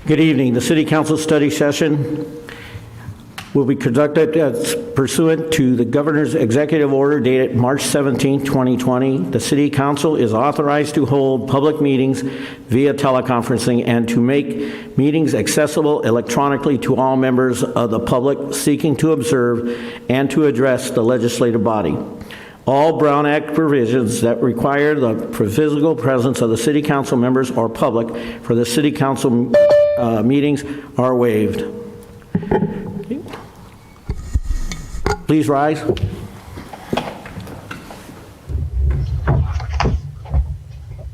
Good evening. The City Council study session will be conducted as pursuant to the Governor's Executive Order dated March 17, 2020. The City Council is authorized to hold public meetings via teleconferencing and to make meetings accessible electronically to all members of the public seeking to observe and to address the legislative body. All Brown Act provisions that require the physical presence of the City Council members or public for the City Council meetings are waived. Please rise.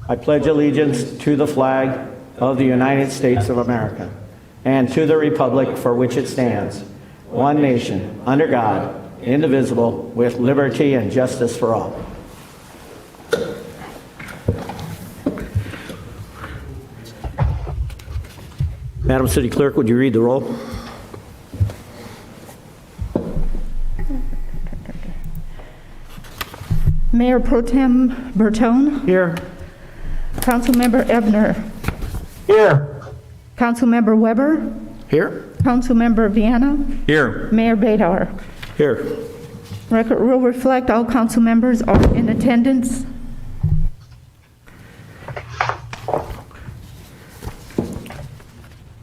I pledge allegiance to the flag of the United States of America and to the republic for which it stands, one nation, under God, indivisible, with liberty and justice for all. Madam City Clerk, would you read the roll? Mayor Pro Tem Bertone. Here. Councilmember Ebner. Here. Councilmember Weber. Here. Councilmember Viana. Here. Mayor Bedar. Here. Record will reflect all council members are in attendance.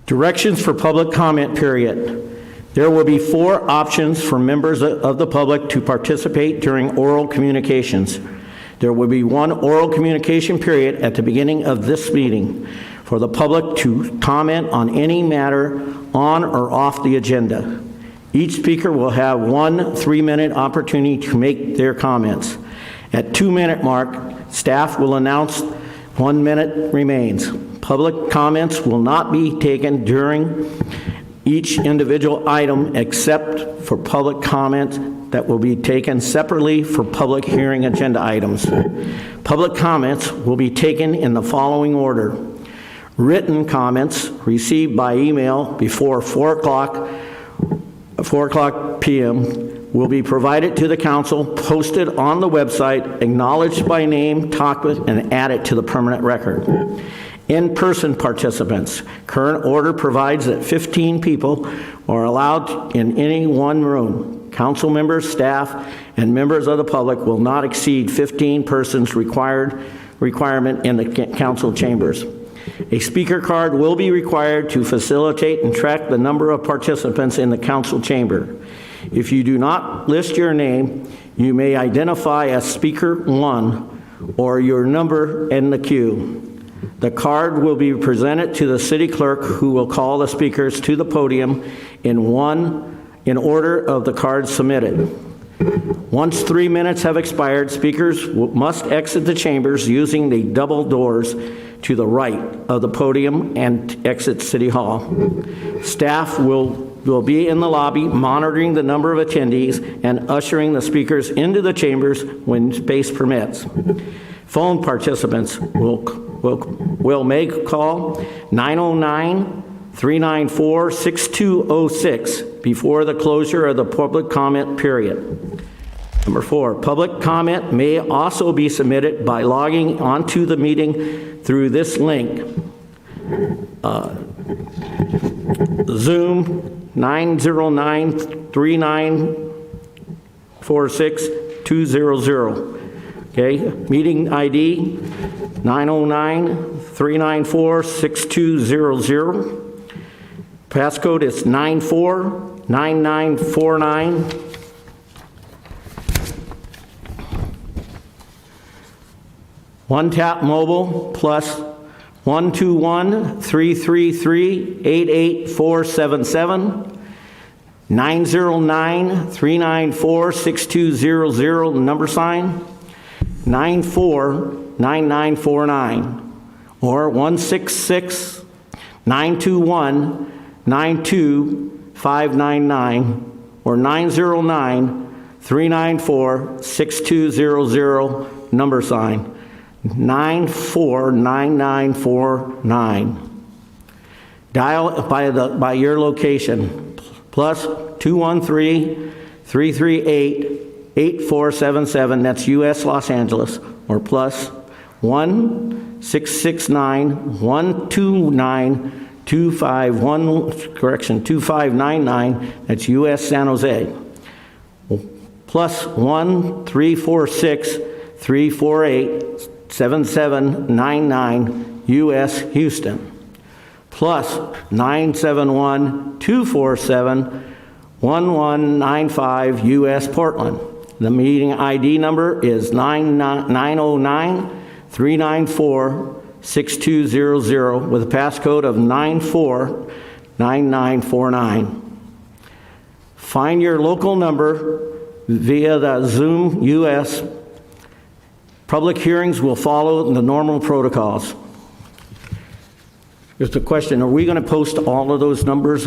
Directions for public comment period. There will be 4 options for members of the public to participate during oral communications. There will be 1 oral communication period at the beginning of this meeting for the public to comment on any matter on or off the agenda. Each speaker will have 1 3-minute opportunity to make their comments. At 2-minute mark, staff will announce 1 minute remains. Public comments will not be taken during each individual item except for public comments that will be taken separately for public hearing agenda items. Public comments will be taken in the following order. Written comments received by email before 4 o'clock p.m. will be provided to the council, posted on the website, acknowledged by name, talked with, and added to the permanent record. In-person participants. Current order provides that 15 people are allowed in any one room. Council members, staff, and members of the public will not exceed 15 persons requirement in the council chambers. A speaker card will be required to facilitate and track the number of participants in the council chamber. If you do not list your name, you may identify as speaker 1 or your number in the queue. The card will be presented to the city clerk, who will call the speakers to the podium in order of the cards submitted. Once 3 minutes have expired, speakers must exit the chambers using the double doors to the right of the podium and exit City Hall. Staff will be in the lobby monitoring the number of attendees and ushering the speakers into the chambers when space permits. Phone participants will make a call 909-394-6206 before the closure of the public comment period. Number 4, public comment may also be submitted by logging onto the meeting through this link. Zoom 909-3946-200. Okay, meeting ID 909-394-6200. Passcode is 949949. One Tap Mobile plus 121-333-88477. 909-394-6200 number sign. 949949 or 166-921-92599 or 909-394-6200 number sign. 949949. Dial by your location plus 213-338-8477, that's U.S. Los Angeles, or plus 1-669-129 2599, that's US San Jose, plus 1-346-348-7799, US Houston, plus 971-247-1195, US Portland. The meeting ID number is 909-394-6200 with a passcode of 949949. Find your local number via the Zoom US. Public hearings will follow the normal protocols. Just a question, are we going to post all of those numbers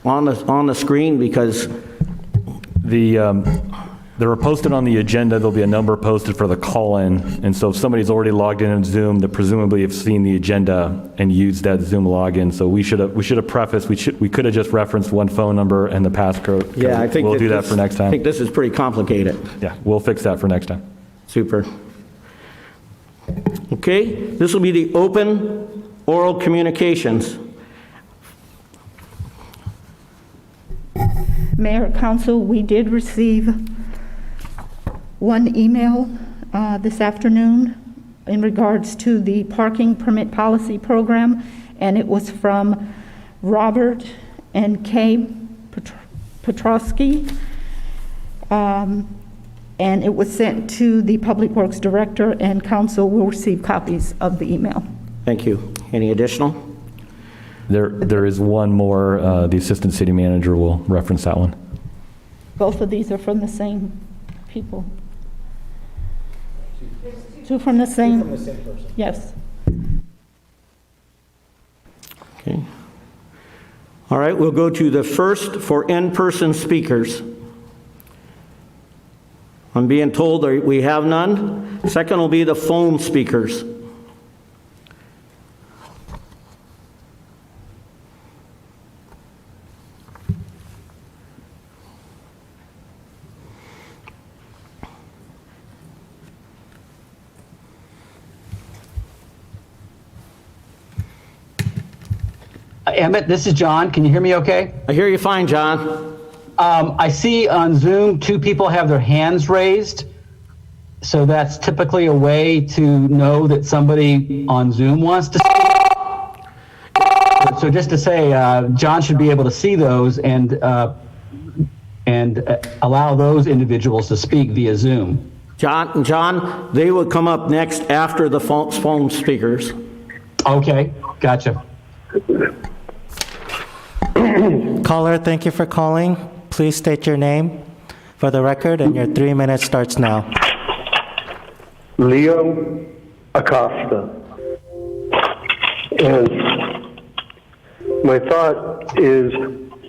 on the screen? Because they're posted on the agenda. There'll be a number posted for the call-in, and so if somebody's already logged in Zoom, they presumably have seen the agenda and used that Zoom login. So we should have prefaced. We could have just referenced one phone number and the passcode. yeah, I think we'll do that for next time. I think this is pretty complicated. Yeah, we'll fix that for next time. Super. Okay, this will be the open oral communications. Mayor, Council, we did receive one email this afternoon in regards to the parking permit policy program, and it was from Robert and Kay Petrosky, and it was sent to the Public Works Director, and Council will receive copies of the email. Thank you. Any additional? There is one more. The Assistant City Manager will reference that one. Both of these are from the same people. Two from the same? Two from the same person. Yes. Okay. All right, we'll go to the first for in-person speakers. I'm being told that we have none. Second will be the phone speakers. Emmett, this is John. Can you hear me okay? I hear you fine, John. I see on Zoom 2 people have their hands raised. So that's typically a way to know that somebody on Zoom wants to speak. So just to say, John should be able to see those and allow those individuals to speak via Zoom. John, they will come up next after the phone speakers. Okay, gotcha. Caller, thank you for calling. Please state your name for the record, and your 3 minutes starts now. Leo Acosta. And my thought is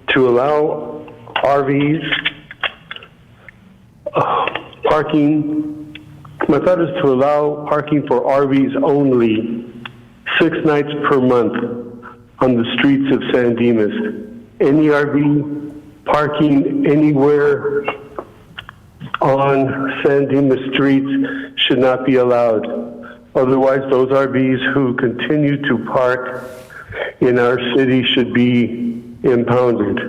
to allow RVs parking. My thought is to allow parking for RVs only 6 nights per month on the streets of San Dimas. Any RV parking anywhere on San Dimas streets should not be allowed. Otherwise, those RVs who continue to park in our city should be impounded.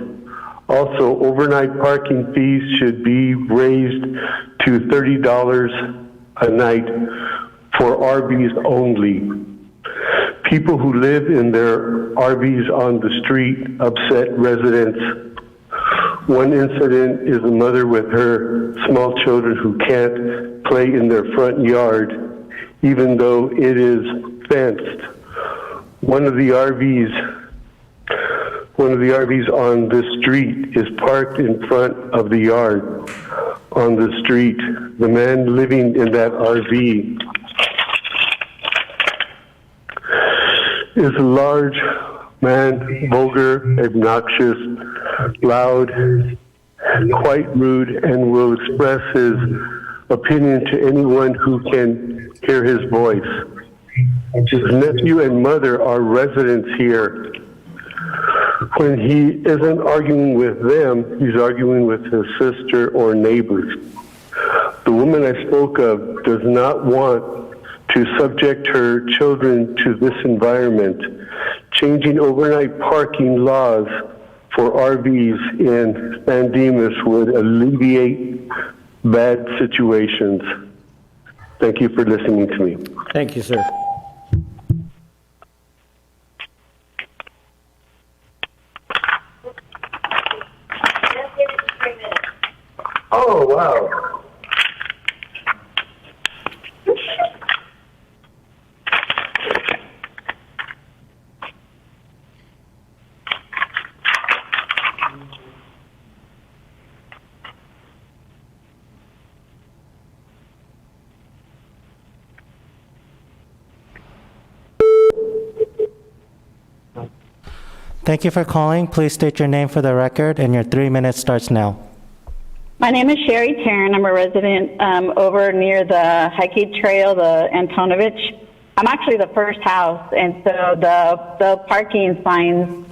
Also, overnight parking fees should be raised to $30 a night for RVs only. People who live in their RVs on the street upset residents. One incident is a mother with her small children who can't play in their front yard, even though it is fenced. One of the RVs on this street is parked in front of the yard on the street. The man living in that RV is a large man, vulgar, obnoxious, loud, quite rude, and will express his opinion to anyone who can hear his voice. His nephew and mother are residents here. When he isn't arguing with them, he's arguing with his sister or neighbors. The woman I spoke of does not want to subject her children to this environment. changing overnight parking laws for RVs in San Dimas would alleviate bad situations. Thank you for listening to me. Thank you, sir. Oh, wow. Thank you for calling. Please state your name for the record, and your 3 minutes starts now. My name is Sherry Tarrant. I'm a resident over near the hiking trail, the Antonovich. I'm actually the first house, and so the parking signs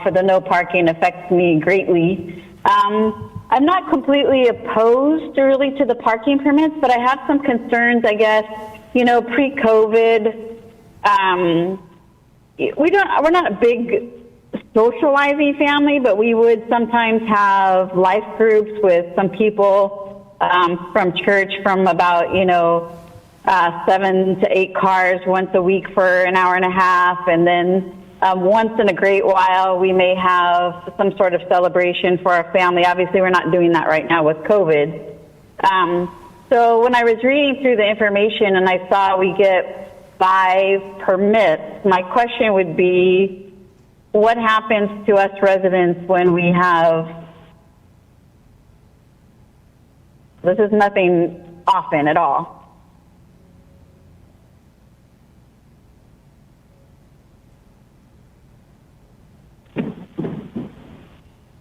for the no parking affects me greatly. I'm not completely opposed really to the parking permits, but I have some concerns, I guess. You know, pre-COVID, we're not a big socializing family, but we would sometimes have life groups with some people from church from about, 7 to 8 cars once a week for an hour and a half. And then once in a great while, we may have some sort of celebration for our family. Obviously, we're not doing that right now with COVID. So when I was reading through the information and I saw we get 5 permits, my question would be, what happens to us residents when we have, this is nothing often at all.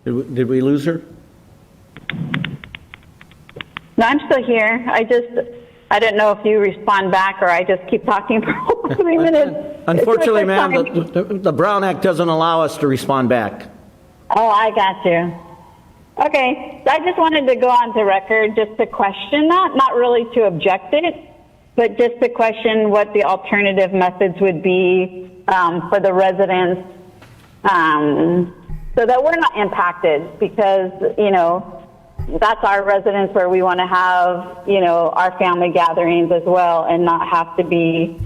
Did we lose her? No, I'm still here. I didn't know if you respond back or I just keep talking for 3 minutes. Unfortunately, ma'am, the Brown Act doesn't allow us to respond back. Oh, I got you. Okay, I just wanted to go on to record just to question that, not really to object it, but just to question what the alternative methods would be for the residents so that we're not impacted because, that's our residence where we want to have, our family gatherings as well and not have to be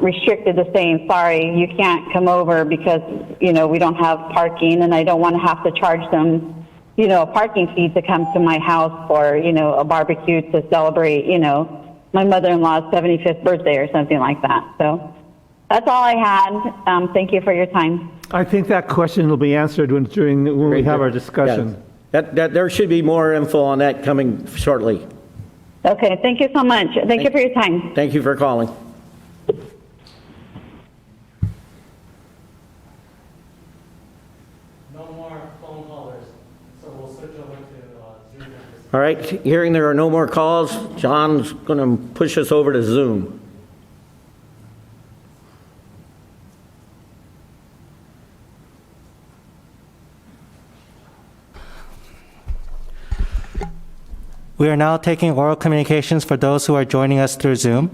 restricted to saying, sorry, you can't come over because, we don't have parking and I don't want to have to charge them, a parking fee to come to my house for, a barbecue to celebrate, my mother-in-law's 75th birthday or something like that. So that's all I had. Thank you for your time. I think that question will be answered when we have our discussion. Yeah. There should be more info on that coming shortly. Okay, thank you so much. Thank you for your time. Thank you for calling. No more phone callers, so we'll switch over to Zoom. All right, hearing there are no more calls, John's going to push us over to Zoom. We are now taking oral communications for those who are joining us through Zoom.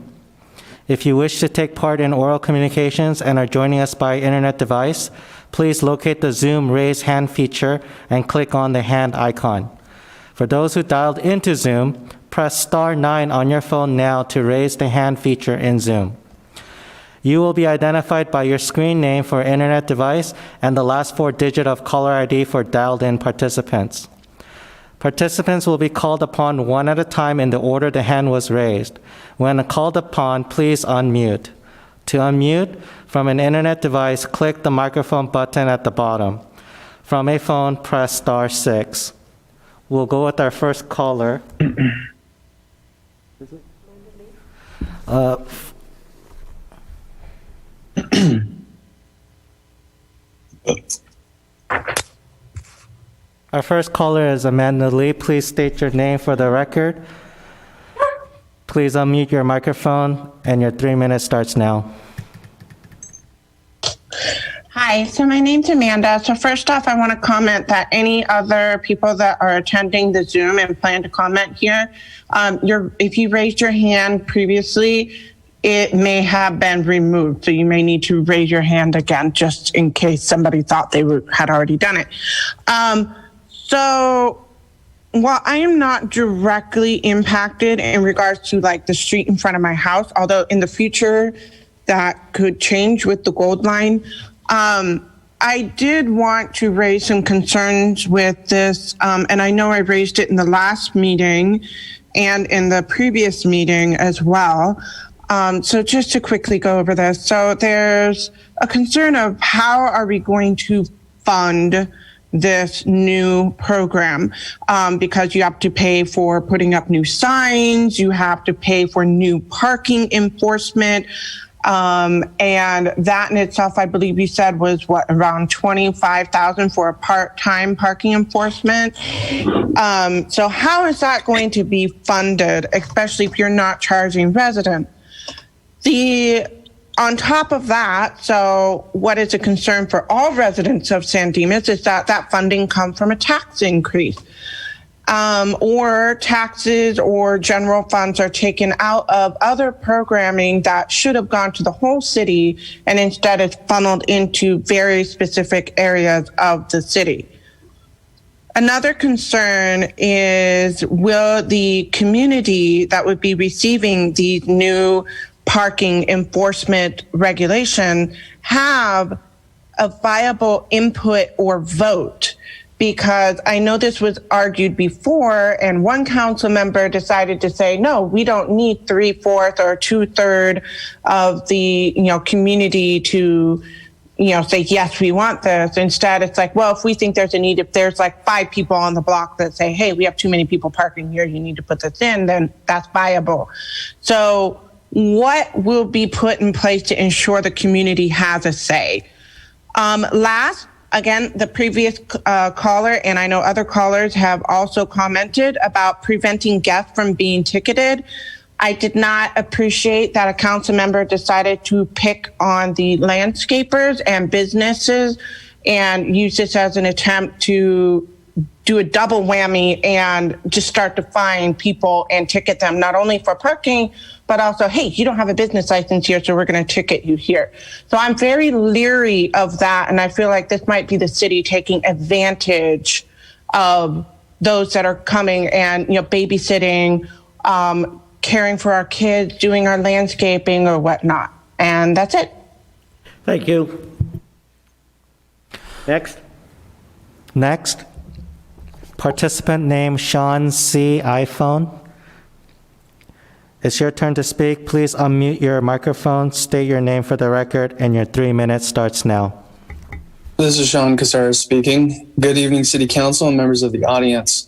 If you wish to take part in oral communications and are joining us by internet device, please locate the Zoom raise hand feature and click on the hand icon. For those who dialed into Zoom, press *9 on your phone now to raise the hand feature in Zoom. You will be identified by your screen name for internet device and the last 4 digits of caller ID for dialed-in participants. Participants will be called upon one at a time in the order the hand was raised. When called upon, please unmute. To unmute, from an internet device, click the microphone button at the bottom. From a phone, press *6. We'll go with our first caller. Our first caller is Amanda Lee. Please state your name for the record. Please unmute your microphone, and your 3 minutes starts now. Hi, so my name's Amanda. So first off, I want to comment that any other people that are attending the Zoom and plan to comment here, if you raised your hand previously, it may have been removed. So you may need to raise your hand again, just in case somebody thought they had already done it. So while I am not directly impacted in regards to like the street in front of my house, although in the future that could change with the gold line, I did want to raise some concerns with this, and I know I raised it in the last meeting and in the previous meeting as well. So just to quickly go over this. So there's a concern of how are we going to fund this new program, because you have to pay for putting up new signs, you have to pay for new parking enforcement, and that in itself, I believe you said was what, around $25,000 for a part-time parking enforcement. So how is that going to be funded, especially if you're not charging residents? On top of that, so what is a concern for all residents of San Dimas is that that funding comes from a tax increase, or taxes or general funds are taken out of other programming that should have gone to the whole city and instead is funneled into very specific areas of the city. Another concern is, will the community that would be receiving these new parking enforcement regulation have a viable input or vote? Because I know this was argued before, and one council member decided to say, no, we don't need 3/4 or 2/3 of the community to say, yes, we want this. Instead, it's like, well, if we think there's a need, if there's like 5 people on the block that say, hey, we have too many people parking here, you need to put this in, then that's viable. So what will be put in place to ensure the community has a say? Last, again, the previous caller, and I know other callers have also commented about preventing guests from being ticketed. I did not appreciate that a council member decided to pick on the landscapers and businesses and use this as an attempt to do a double whammy and just start to fine people and ticket them, not only for parking, but also, hey, you don't have a business license here, so we're going to ticket you here. So I'm very leery of that, and I feel like this might be the city taking advantage of those that are coming and babysitting, caring for our kids, doing our landscaping or whatnot. And that's it. Thank you. Next, participant name Sean C. iPhone. It's your turn to speak. Please unmute your microphone, state your name for the record, and your 3 minutes starts now. This is Sean Casares speaking. Good evening, City Council and members of the audience.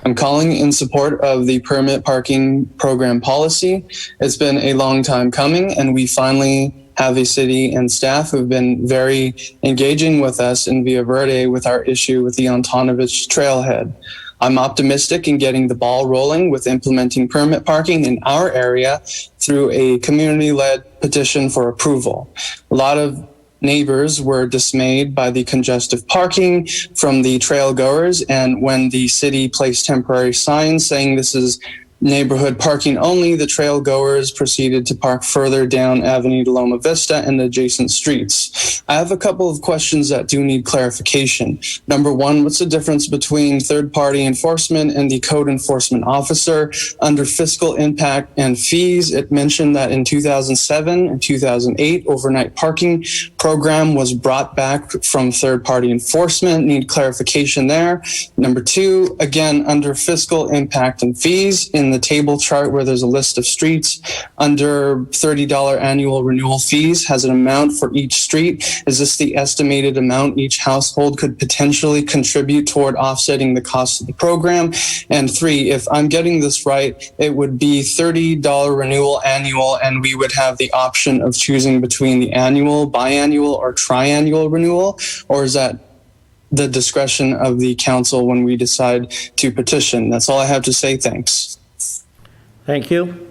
I'm calling in support of the permit parking program policy. It's been a long time coming, and we finally have a city and staff who've been very engaging with us in Villa Verde with our issue with the Antonovich trailhead. I'm optimistic in getting the ball rolling with implementing permit parking in our area through a community-led petition for approval. A lot of neighbors were dismayed by the congestive parking from the trail goers, and when the city placed temporary signs saying this is neighborhood parking only, the trail goers proceeded to park further down Avenue de Loma Vista and adjacent streets. I have a couple of questions that do need clarification. Number one, what's the difference between third-party enforcement and the code enforcement officer? Under fiscal impact and fees, it mentioned that in 2007 and 2008, overnight parking program was brought back from third-party enforcement. Need clarification there. Number two, again, under fiscal impact and fees, in the table chart where there's a list of streets, under $30 annual renewal fees has an amount for each street. Is this the estimated amount each household could potentially contribute toward offsetting the cost of the program? And three, if I'm getting this right, it would be $30 renewal annual, and we would have the option of choosing between the annual, biannual, or triannual renewal, or is that the discretion of the council when we decide to petition? That's all I have to say. Thanks. Thank you.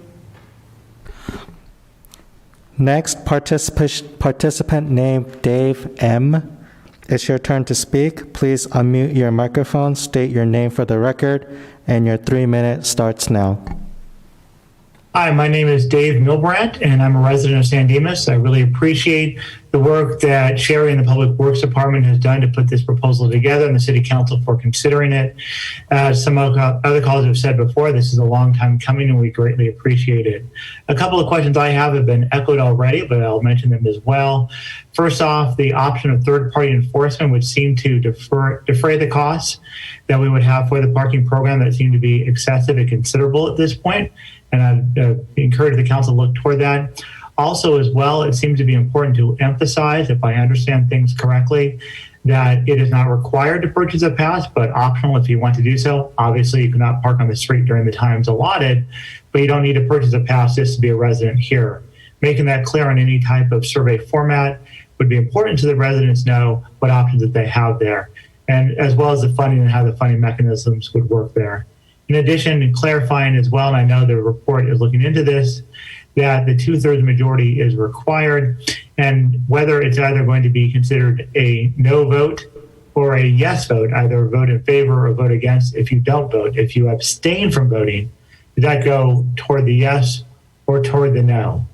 Next, participant named Dave M. It's your turn to speak. Please unmute your microphone, state your name for the record, and your 3 minutes starts now. Hi, my name is Dave Milbrandt, and I'm a resident of San Dimas. I really appreciate the work that Sherry and the Public Works Department has done to put this proposal together, and the City Council for considering it. As some other callers have said before, this is a long time coming, and we greatly appreciate it. A couple of questions I have been echoed already, but I'll mention them as well. First off, the option of third-party enforcement would seem to defray the costs that we would have for the parking program that seem to be excessive and considerable at this point. And I'd encourage the council to look toward that. Also, as well, it seems to be important to emphasize, if I understand things correctly, that it is not required to purchase a pass, but optional if you want to do so. Obviously, you cannot park on the street during the times allotted, but you don't need to purchase a pass just to be a resident here. Making that clear on any type of survey format would be important to the residents know what options that they have there, and as well as the funding and how the funding mechanisms would work there. In addition, and clarifying as well, and I know the report is looking into this, that the 2/3 majority is required, and whether it's either going to be considered a no vote or a yes vote, either a vote in favor or a vote against if you don't vote. If you abstain from voting, does that go toward the yes or toward the no?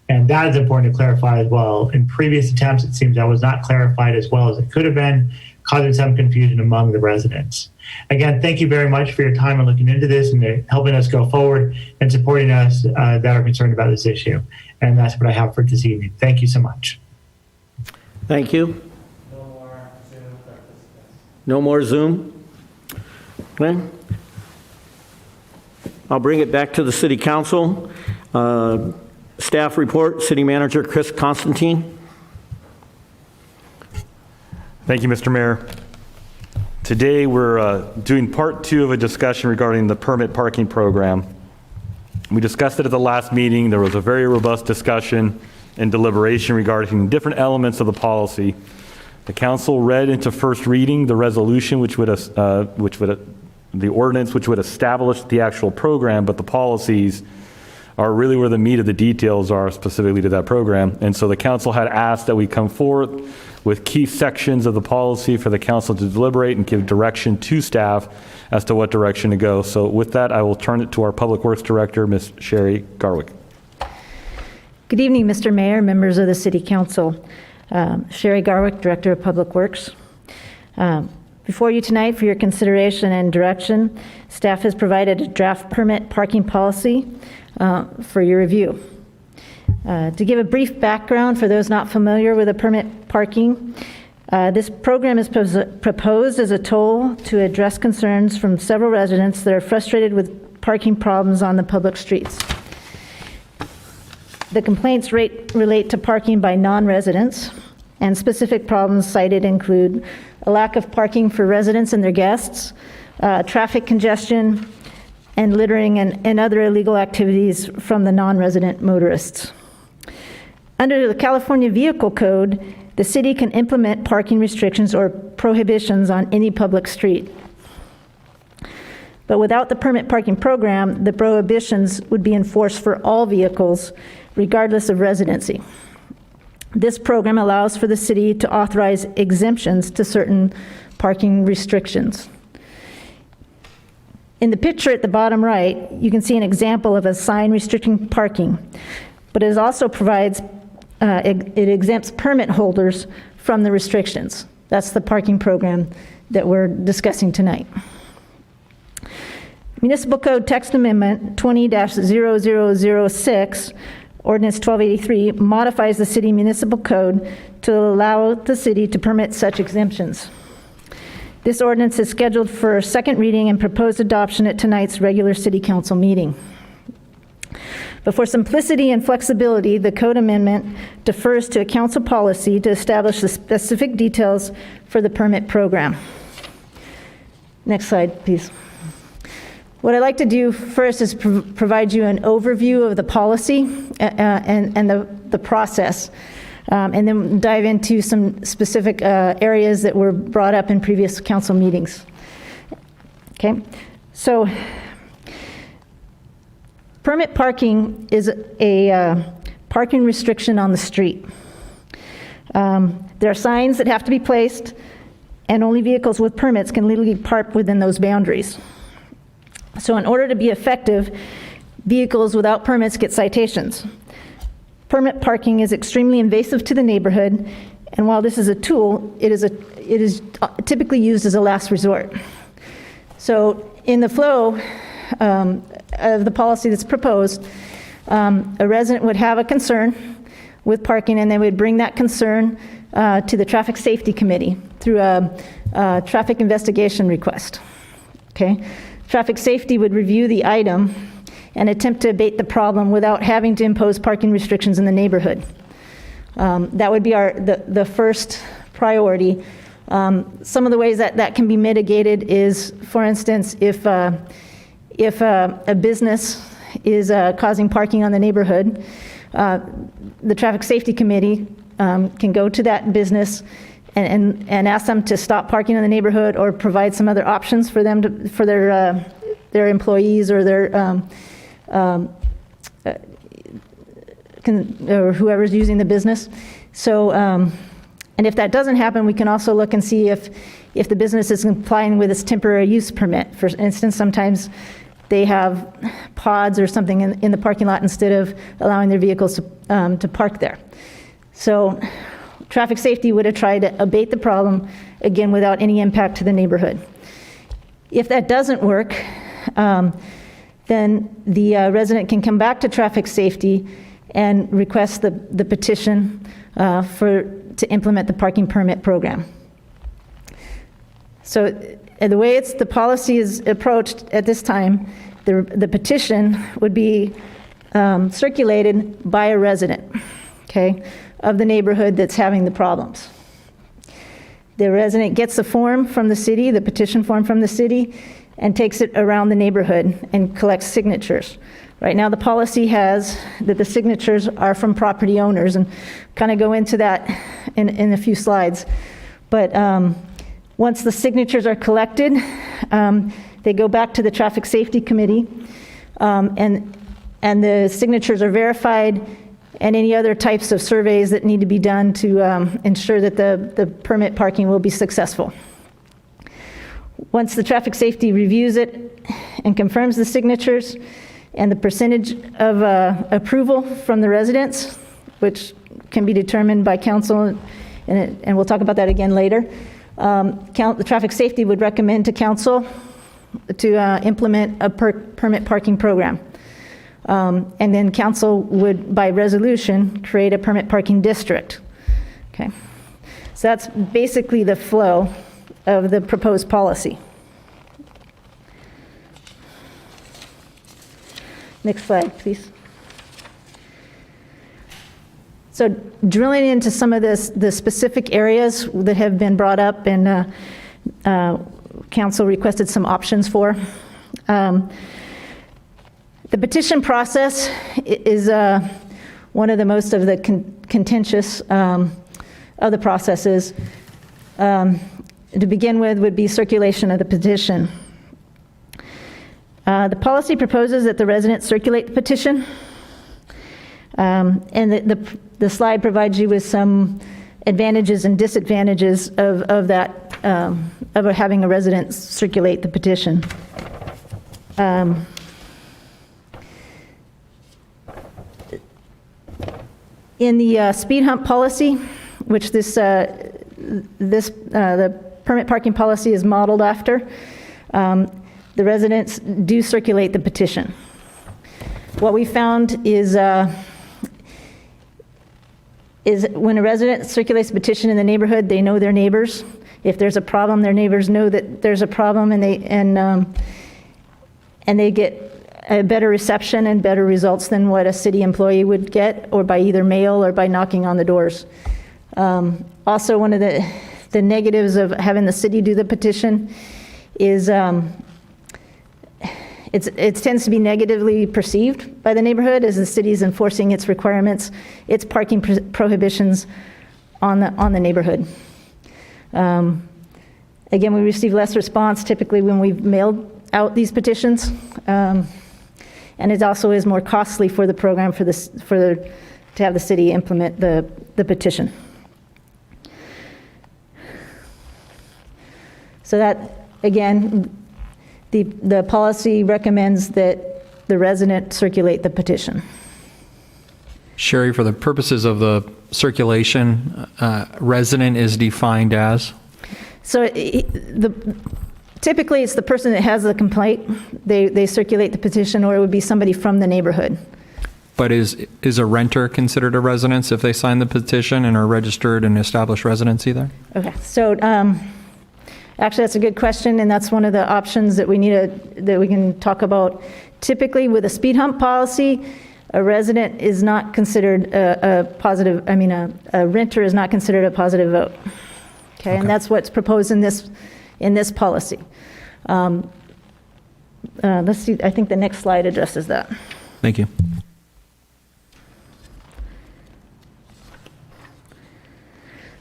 And that is important to clarify as well. In previous attempts, it seems that was not clarified as well as it could have been, causing some confusion among the residents. Again, thank you very much for your time in looking into this and helping us go forward and supporting us that are concerned about this issue. And that's what I have for this evening. Thank you so much. Thank you. No more Zoom? Okay. I'll bring it back to the City Council. Staff report, City Manager Chris Constantine. Thank you, Mr. Mayor. Today, we're doing part 2 of a discussion regarding the permit parking program. We discussed it at the last meeting. There was a very robust discussion and deliberation regarding different elements of the policy. The council read into first reading the resolution, the ordinance which would establish the actual program, but the policies are really where the meat of the details are specifically to that program. And so the council had asked that we come forward with key sections of the policy for the council to deliberate and give direction to staff as to what direction to go. So with that, I will turn it to our Public Works Director, Ms. Sherry Garwick. Good evening, Mr. Mayor, members of the City Council. Sherry Garwick, Director of Public Works. Before you tonight for your consideration and direction, staff has provided a draft permit parking policy for your review. To give a brief background for those not familiar with a permit parking, this program is proposed as a tool to address concerns from several residents that are frustrated with parking problems on the public streets. The complaints relate to parking by non-residents, and specific problems cited include a lack of parking for residents and their guests, traffic congestion, and littering and other illegal activities from the non-resident motorists. Under the California Vehicle Code, the city can implement parking restrictions or prohibitions on any public street. But without the permit parking program, the prohibitions would be enforced for all vehicles, regardless of residency. This program allows for the city to authorize exemptions to certain parking restrictions. In the picture at the bottom right, you can see an example of a sign restricting parking, but it also provides, it exempts permit holders from the restrictions. That's the parking program that we're discussing tonight. Municipal Code Text Amendment 20-0006, Ordinance 1283, modifies the city municipal code to allow the city to permit such exemptions. This ordinance is scheduled for second reading and proposed adoption at tonight's regular city council meeting. But for simplicity and flexibility, the code amendment defers to a council policy to establish the specific details for the permit program. Next slide, please. What I'd like to do first is provide you an overview of the policy and the process, and then dive into some specific areas that were brought up in previous council meetings. Okay, so permit parking is a parking restriction on the street. There are signs that have to be placed, and only vehicles with permits can legally park within those boundaries. So in order to be effective, Vehicles without permits get citations. Permit parking is extremely invasive to the neighborhood, and while this is a tool, it is typically used as a last resort. So in the flow of the policy that's proposed, a resident would have a concern with parking, and they would bring that concern to the Traffic Safety Committee through a traffic investigation request. Okay? Traffic Safety would review the item and attempt to abate the problem without having to impose parking restrictions in the neighborhood. That would be the first priority. Some of the ways that can be mitigated is, for instance, if a business is causing parking on the neighborhood, the Traffic Safety Committee can go to that business and ask them to stop parking in the neighborhood, or provide some other options for them for their employees or their or whoever's using the business. So, and if that doesn't happen, we can also look and see if the business is complying with its temporary use permit. For instance, sometimes they have pods or something in the parking lot instead of allowing their vehicles to park there. So traffic safety would have tried to abate the problem, again, without any impact to the neighborhood. If that doesn't work, then the resident can come back to traffic safety and request the petition to implement the parking permit program. So the way the policy is approached at this time, the petition would be circulated by a resident, okay, of the neighborhood that's having the problems. The resident gets the form from the city, the petition form from the city, and takes it around the neighborhood and collects signatures. Right now, the policy has that the signatures are from property owners, and kind of go into that in a few slides. But once the signatures are collected, they go back to the Traffic Safety Committee, and the signatures are verified, and any other types of surveys that need to be done to ensure that the permit parking will be successful. Once the traffic safety reviews it and confirms the signatures and the percentage of approval from the residents, which can be determined by council, and we'll talk about that again later, the traffic safety would recommend to council to implement a permit parking program. And then council would, by resolution, create a permit parking district. Okay, so that's basically the flow of the proposed policy. Next slide, please. So drilling into some of the specific areas that have been brought up and council requested some options for. The petition process is one of the most of the contentious of the processes. To begin with would be circulation of the petition. The policy proposes that the residents circulate the petition, and the slide provides you with some advantages and disadvantages of that, of having a resident circulate the petition. In the speed hump policy, which the permit parking policy is modeled after, the residents do circulate the petition. What we found is when a resident circulates a petition in the neighborhood, they know their neighbors. If there's a problem, their neighbors know that there's a problem, and they get a better reception and better results than what a city employee would get, or by either mail or by knocking on the doors. Also, one of the negatives of having the city do the petition is it tends to be negatively perceived by the neighborhood as the city is enforcing its requirements, its parking prohibitions on the neighborhood. Again, we receive less response typically when we've mailed out these petitions, and it also is more costly for the program to have the city implement the petition. So that, again, the policy recommends that the resident circulate the petition. Sherry, for the purposes of the circulation, resident is defined as? So typically, it's the person that has the complaint. They circulate the petition, or it would be somebody from the neighborhood. But is a renter considered a residence if they sign the petition and are registered and established residency there? Okay, so actually, that's a good question, and that's one of the options that we can talk about. Typically, with a speed hump policy, a resident is not considered a renter is not considered a positive vote. Okay, and that's what's proposed in this policy. Let's see, I think the next slide addresses that. Thank you.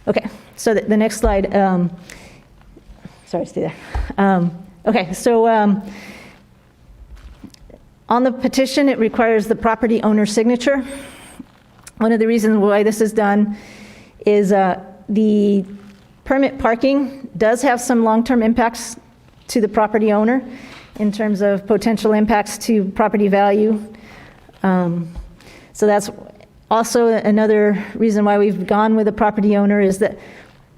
Okay, so the next slide, sorry, stay there. Okay, so on the petition, it requires the property owner's signature. One of the reasons why this is done is the permit parking does have some long-term impacts to the property owner in terms of potential impacts to property value. So that's also another reason why we've gone with the property owner, is that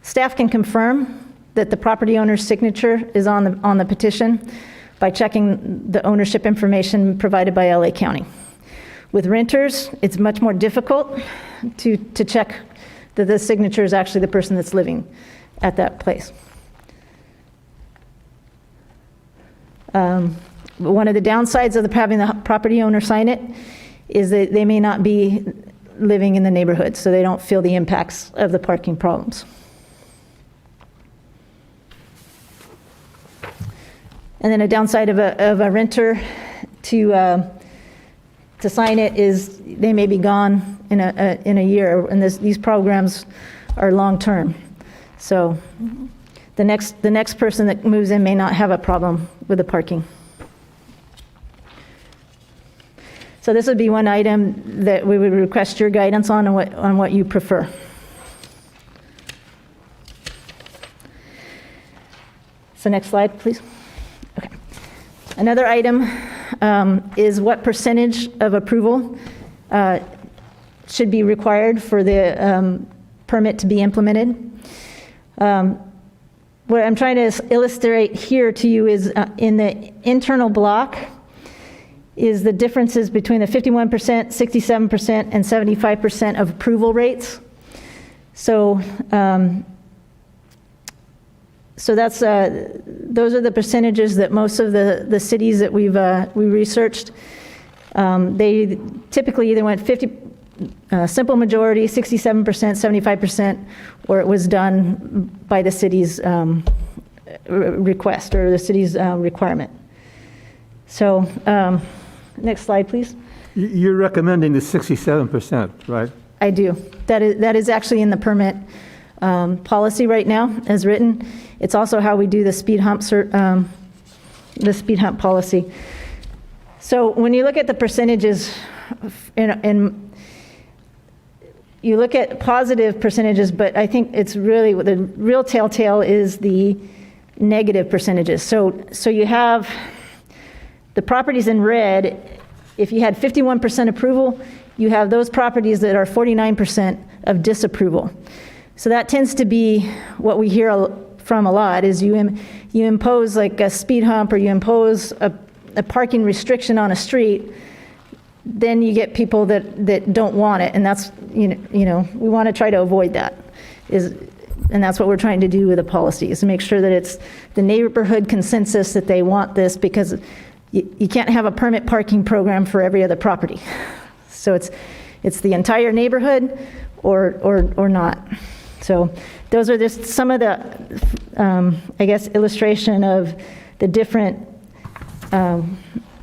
staff can confirm that the property owner's signature is on the petition by checking the ownership information provided by LA County. With renters, it's much more difficult to check that the signature is actually the person that's living at that place. One of the downsides of having the property owner sign it is that they may not be living in the neighborhood, so they don't feel the impacts of the parking problems. And then a downside of a renter to sign it is they may be gone in a year, and these programs are long-term. So the next person that moves in may not have a problem with the parking. So this would be one item that we would request your guidance on what you prefer. So next slide, please. Okay. Another item is what percentage of approval should be required for the permit to be implemented. What I'm trying to illustrate here to you is in the internal block is the differences between the 51%, 67%, and 75% of approval rates. So, that's those are the percentages that most of the cities that we researched. They typically either went 50 simple majority, 67%, 75%, or it was done by the city's request or the city's requirement. So, next slide, please. You're recommending the 67%, right? I do. That is actually in the permit policy right now, as written. It's also how we do the speed hump policy. So when you look at the percentages, and you look at positive percentages, but I think it's really the real telltale is the negative percentages. So you have the properties in red. If you had 51% approval, you have those properties that are 49% of disapproval. So that tends to be what we hear from a lot, is you impose like a speed hump, or you impose a parking restriction on a street, then you get people that don't want it, and that's, you know, we want to try to avoid that. And that's what we're trying to do with the policy, is to make sure that it's the neighborhood consensus that they want this, because you can't have a permit parking program for every other property. So it's the entire neighborhood or not. So those are just some of the, I guess, illustration of the different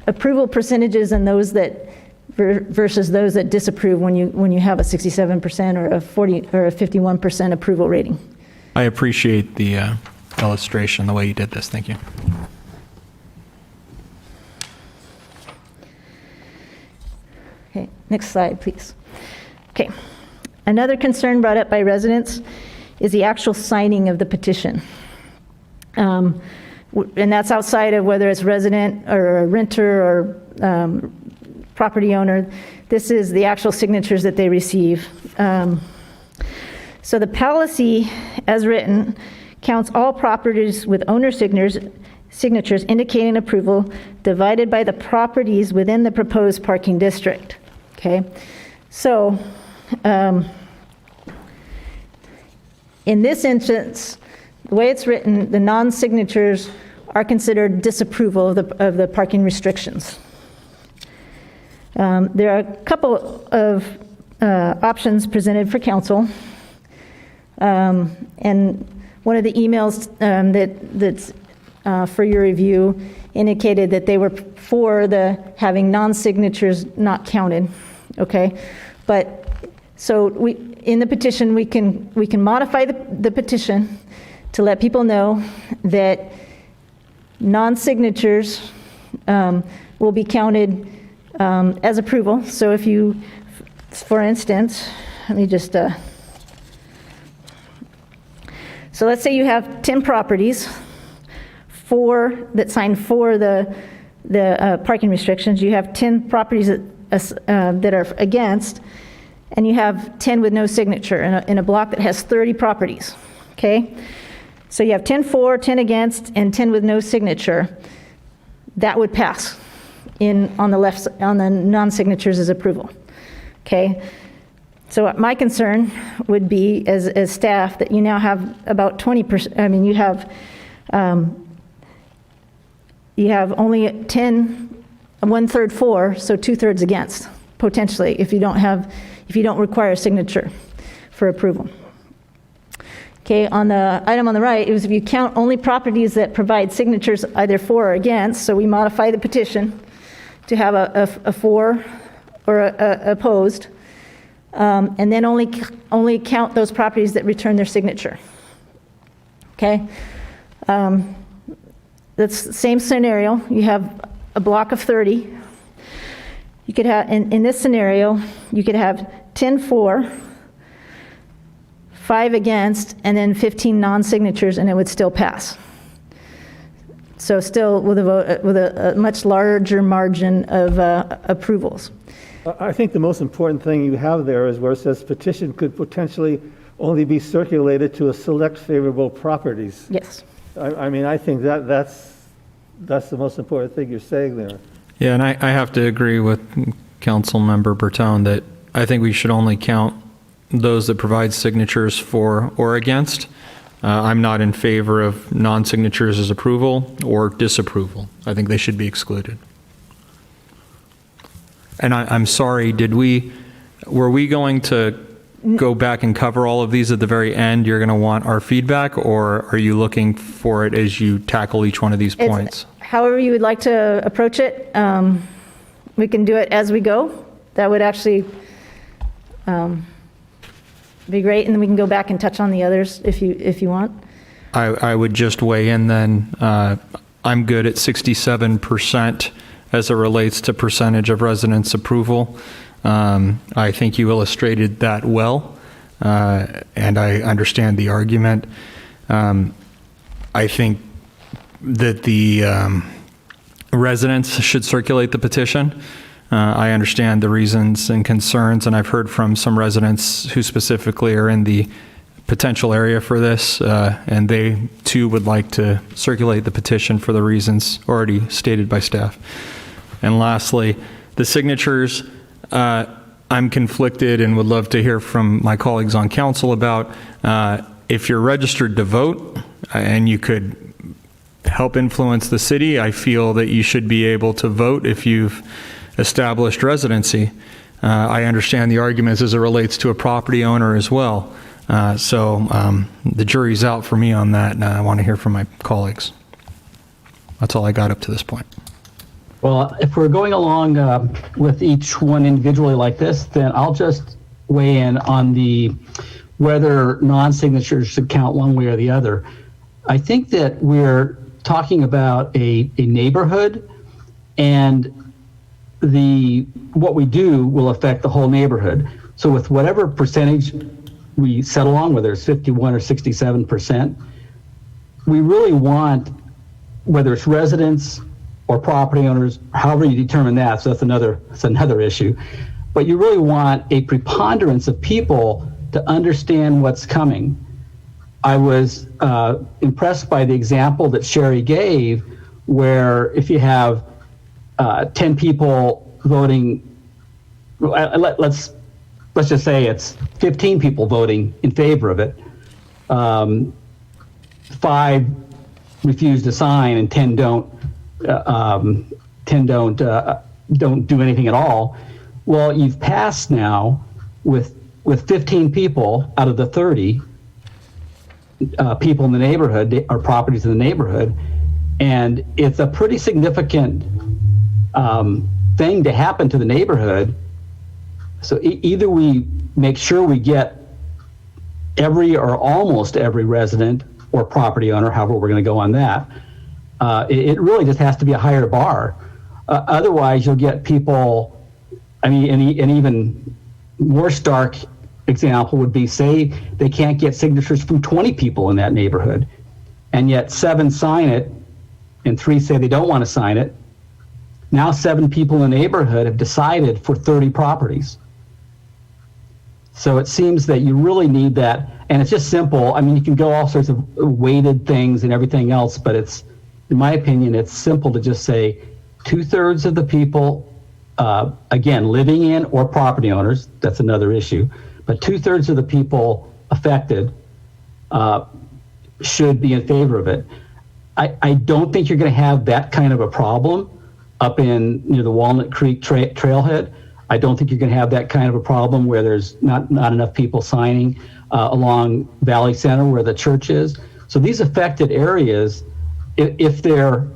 approval percentages and those that versus those that disapprove when you have a 67% or a 40 or a 51% approval rating. I appreciate the illustration, the way you did this. Thank you. Okay, next slide, please. Okay, another concern brought up by residents is the actual signing of the petition. and that's outside of whether it's resident or a renter or property owner. This is the actual signatures that they receive. So the policy, as written, counts all properties with owner signatures indicating approval divided by the properties within the proposed parking district. Okay, so in this instance, the way it's written, the non-signatures are considered disapproval of the parking restrictions. There are a couple of options presented for council. And one of the emails that's for your review indicated that they were for the having non-signatures not counted, okay? But, so in the petition, we can modify the petition to let people know that non-signatures will be counted as approval. So if you, for instance, let me just, so let's say you have 10 properties that sign for the parking restrictions. You have 10 properties that are against, and you have 10 with no signature in a block that has 30 properties, okay? So you have 10 for, 10 against, and 10 with no signature. That would pass on the non-signatures as approval, okay? So my concern would be, as staff, that you now have about 20%, I mean, you have only 10, 1/3 for, so 2/3 against, potentially, if you don't require a signature for approval. Okay, on the item on the right, it was if you count only properties that provide signatures either for or against, so we modify the petition to have a for or a opposed, and then only count those properties that return their signature. Okay? That's the same scenario. You have a block of 30. You could have, in this scenario, you could have 10 for, 5 against, and then 15 non-signatures, and it would still pass. So still with a much larger margin of approvals. I think the most important thing you have there is where it says petition could potentially only be circulated to a select favorable properties. Yes. I mean, I think that's the most important thing you're saying there. Yeah, and I have to agree with Councilmember Bertone that I think we should only count those that provide signatures for or against. I'm not in favor of non-signatures as approval or disapproval. I think they should be excluded. And I'm sorry, were we going to go back and cover all of these at the very end? You're going to want our feedback, or are you looking for it as you tackle each one of these points? However you would like to approach it, we can do it as we go. That would actually be great, and then we can go back and touch on the others if you want. I would just weigh in then. I'm good at 67% as it relates to percentage of residents' approval. I think you illustrated that well, and I understand the argument. I think that the residents should circulate the petition. I understand the reasons and concerns, and I've heard from some residents who specifically are in the potential area for this, and they too would like to circulate the petition for the reasons already stated by staff. And lastly, the signatures, I'm conflicted and would love to hear from my colleagues on council about if you're registered to vote and you could help influence the city, I feel that you should be able to vote if you've established residency. I understand the arguments as it relates to a property owner as well. So the jury's out for me on that, and I want to hear from my colleagues. That's all I got up to this point. Well, if we're going along with each one individually like this, then I'll just weigh in on whether non-signatures should count one way or the other. I think that we're talking about a neighborhood, and what we do will affect the whole neighborhood. So with whatever percentage we settle on, whether it's 51 or 67%, we really want whether it's residents or property owners, however you determine that, so that's another issue. But you really want a preponderance of people to understand what's coming. I was impressed by the example that Sherry gave, where if you have 10 people voting, let's just say it's 15 people voting in favor of it, 5 refuse to sign and 10 don't do anything at all. Well, you've passed now with 15 people out of the 30 people in the neighborhood or properties in the neighborhood, and it's a pretty significant thing to happen to the neighborhood. So either we make sure we get every or almost every resident or property owner, however we're going to go on that. It really just has to be a higher bar. Otherwise, you'll get people. I mean, an even more stark example would be, say they can't get signatures from 20 people in that neighborhood, and yet 7 sign it, and 3 say they don't want to sign it. Now 7 people in the neighborhood have decided for 30 properties. So it seems that you really need that, and it's just simple. I mean, you can go all sorts of weighted things and everything else, but it's, in my opinion, it's simple to just say 2/3 of the people, again, living in or property owners, that's another issue, but 2/3 of the people affected should be in favor of it. I don't think you're going to have that kind of a problem up in near the Walnut Creek trailhead. I don't think you're going to have that kind of a problem where there's not enough people signing along Valley Center where the church is. So these affected areas, if they're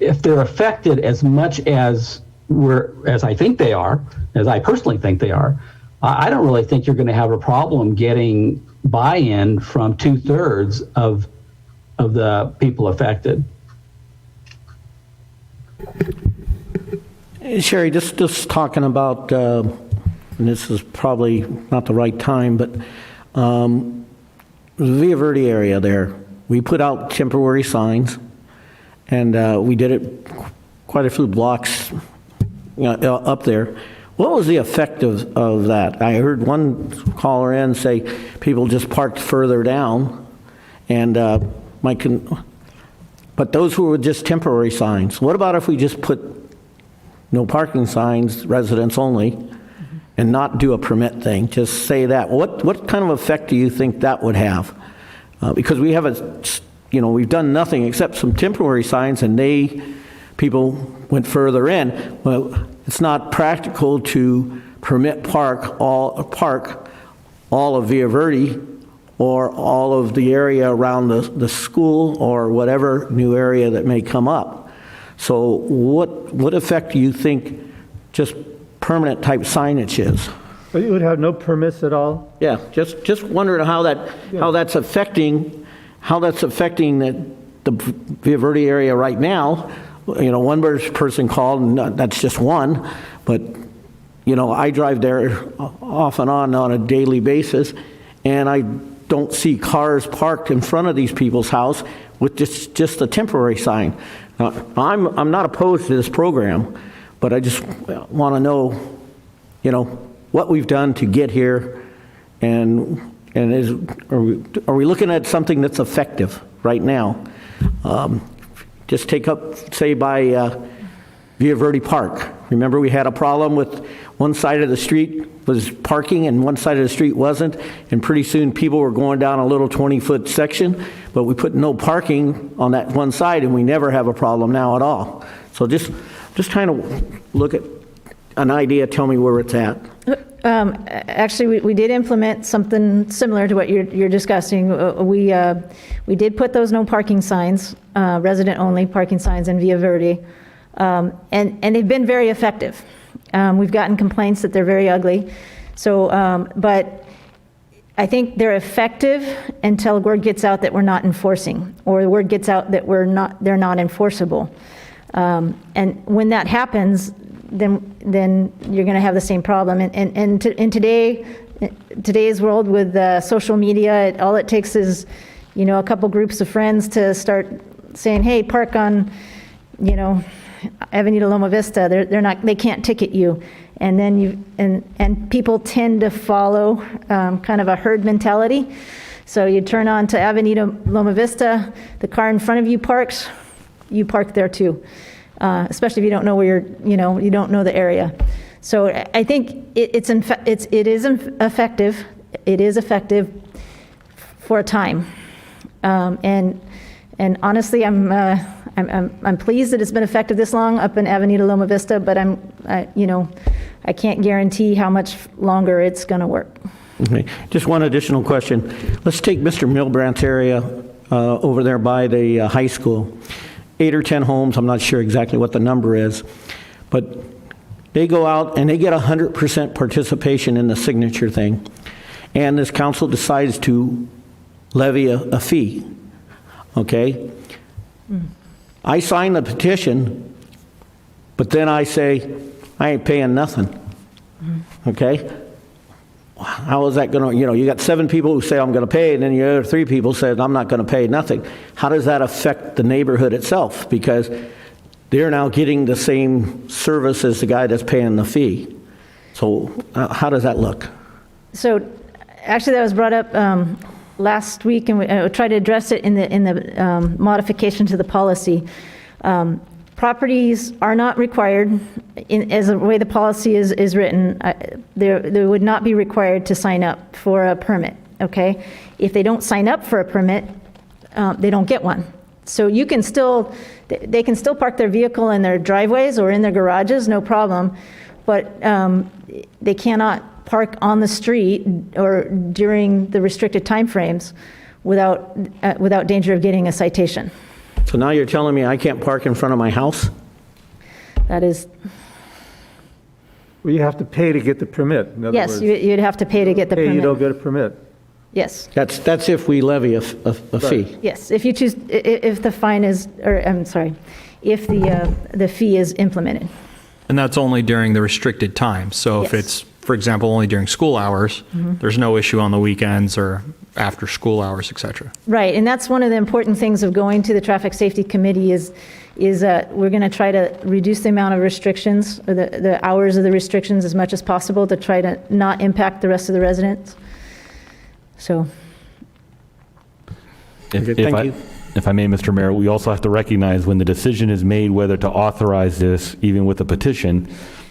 affected as much as I think they are, as I personally think they are, I don't really think you're going to have a problem getting buy-in from 2/3 of the people affected. Sherry, just talking about, and this is probably not the right time, but the Via Verde area there, we put out temporary signs, and we did it quite a few blocks up there. What was the effect of that? I heard one caller in say people just parked further down, and but those were just temporary signs. What about if we just put no parking signs, residents only, and not do a permit thing? Just say that. What kind of effect do you think that would have? Because we haven't, we've done nothing except some temporary signs, and people went further in. Well, it's not practical to permit park all of Via Verde or all of the area around the school or whatever new area that may come up. So what effect do you think just permanent type signage is? But you would have no permits at all? Yeah, just wondering how that's affecting the Via Verde area right now. One person called, and that's just one, but I drive there off and on a daily basis, and I don't see cars parked in front of these people's house with just a temporary sign. I'm not opposed to this program, but I just want to know, what we've done to get here, and are we looking at something that's effective right now? Just take up, say, by Via Verde Park. Remember, we had a problem with one side of the street was parking and one side of the street wasn't, and pretty soon people were going down a little 20-foot section, but we put no parking on that one side, and we never have a problem now at all. So just trying to look at an idea, tell me where it's at. Actually, we did implement something similar to what you're discussing. We did put those no parking signs, resident-only parking signs in Via Verde, and they've been very effective. We've gotten complaints that they're very ugly. So, but I think they're effective until word gets out that we're not enforcing, or the word gets out that they're not enforceable. And when that happens, then you're going to have the same problem. And in today's world with social media, all it takes is, a couple groups of friends to start saying, hey, park on, Avenida Loma Vista, they can't ticket you. And then and people tend to follow kind of a herd mentality. So you turn on to Avenida Loma Vista, the car in front of you parks, you park there too. Especially if you don't know where you don't know the area. So I think it is effective. It is effective for a time. And honestly, I'm pleased that it's been effective this long up in Avenida Loma Vista, but I can't guarantee how much longer it's going to work. Okay. Just one additional question. Let's take Mr. Milbrandt's area over there by the high school. 8 or 10 homes, I'm not sure exactly what the number is, but they go out and they get 100% participation in the signature thing, and this council decides to levy a fee, okay? I sign the petition, but then I say, I ain't paying nothing, okay? How is that going to, you got 7 people who say I'm going to pay, and then the other 3 people said I'm not going to pay nothing. How does that affect the neighborhood itself? Because they're now getting the same service as the guy that's paying the fee. So how does that look? So actually that was brought up last week, and we tried to address it in the modification to the policy. Properties are not required, as the way the policy is written, they would not be required to sign up for a permit, okay? If they don't sign up for a permit, they don't get one. So they can still park their vehicle in their driveways or in their garages, no problem, but they cannot park on the street or during the restricted timeframes without danger of getting a citation. So now you're telling me I can't park in front of my house? That is, Well, you have to pay to get the permit. In other yes, words, you'd have to pay to get the you don't permit. get a permit. Yes, That's if we levy a fee. yes, if you choose, if the fine is, or I'm sorry, if the fee is implemented. And that's only during the restricted time. So if Yes. it's, for example, only during school hours, there's no issue on the weekends or after school hours, et cetera. Right, and that's one of the important things of going to the Traffic Safety Committee is we're going to try to reduce the amount of restrictions, or the hours of the restrictions as much as possible to try to not impact the rest of the residents. So, Okay, thank you. If I may, Mr. Mayor, we also have to recognize when the decision is made whether to authorize this, even with a petition,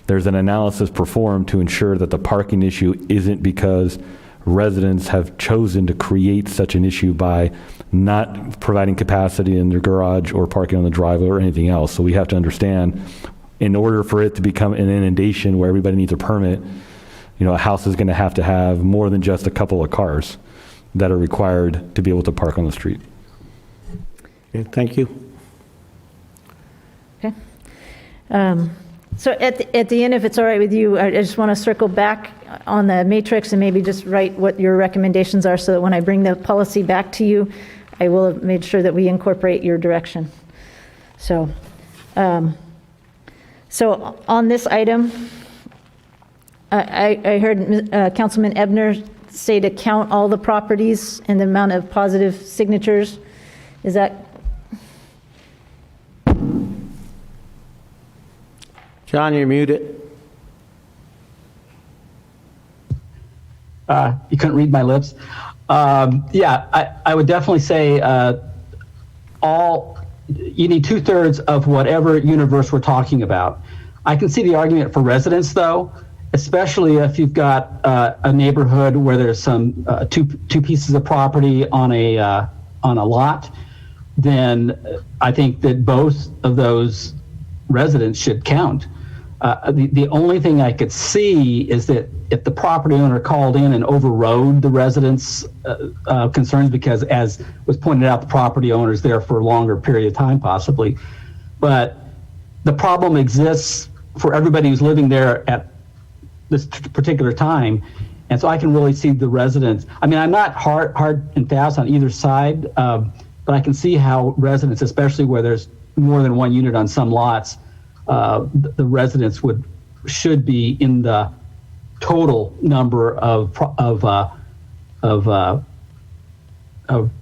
there's an analysis performed to ensure that the parking issue isn't because residents have chosen to create such an issue by not providing capacity in their garage or parking on the driveway or anything else. So we have to understand, in order for it to become an inundation where everybody needs a permit, a house is going to have more than just a couple of cars that are required to be able to park on the street. Okay, thank you. okay. So at the end, if it's all right with you, I just want to circle back on the matrix and maybe just write what your recommendations are so that when I bring the policy back to you, I will have made sure that we incorporate your direction. So, so on this item, I heard Councilman Ebner say to count all the properties and the amount of positive signatures. Is that? John, you're muted. You couldn't read my lips. Yeah, I would definitely say you need 2/3 of whatever universe we're talking about. I can see the argument for residents, though, especially if you've got a neighborhood where there's some two pieces of property on a lot. Then I think that both of those residents should count. The only thing I could see is that if the property owner called in and overrode the residents' concerns, because as was pointed out, the property owner is there for a longer period of time possibly. But the problem exists for everybody who's living there at this particular time. And so I can really see the residents. I mean, I'm not hard and fast on either side, but I can see how residents, especially where there's more than one unit on some lots, the residents should be in the total number of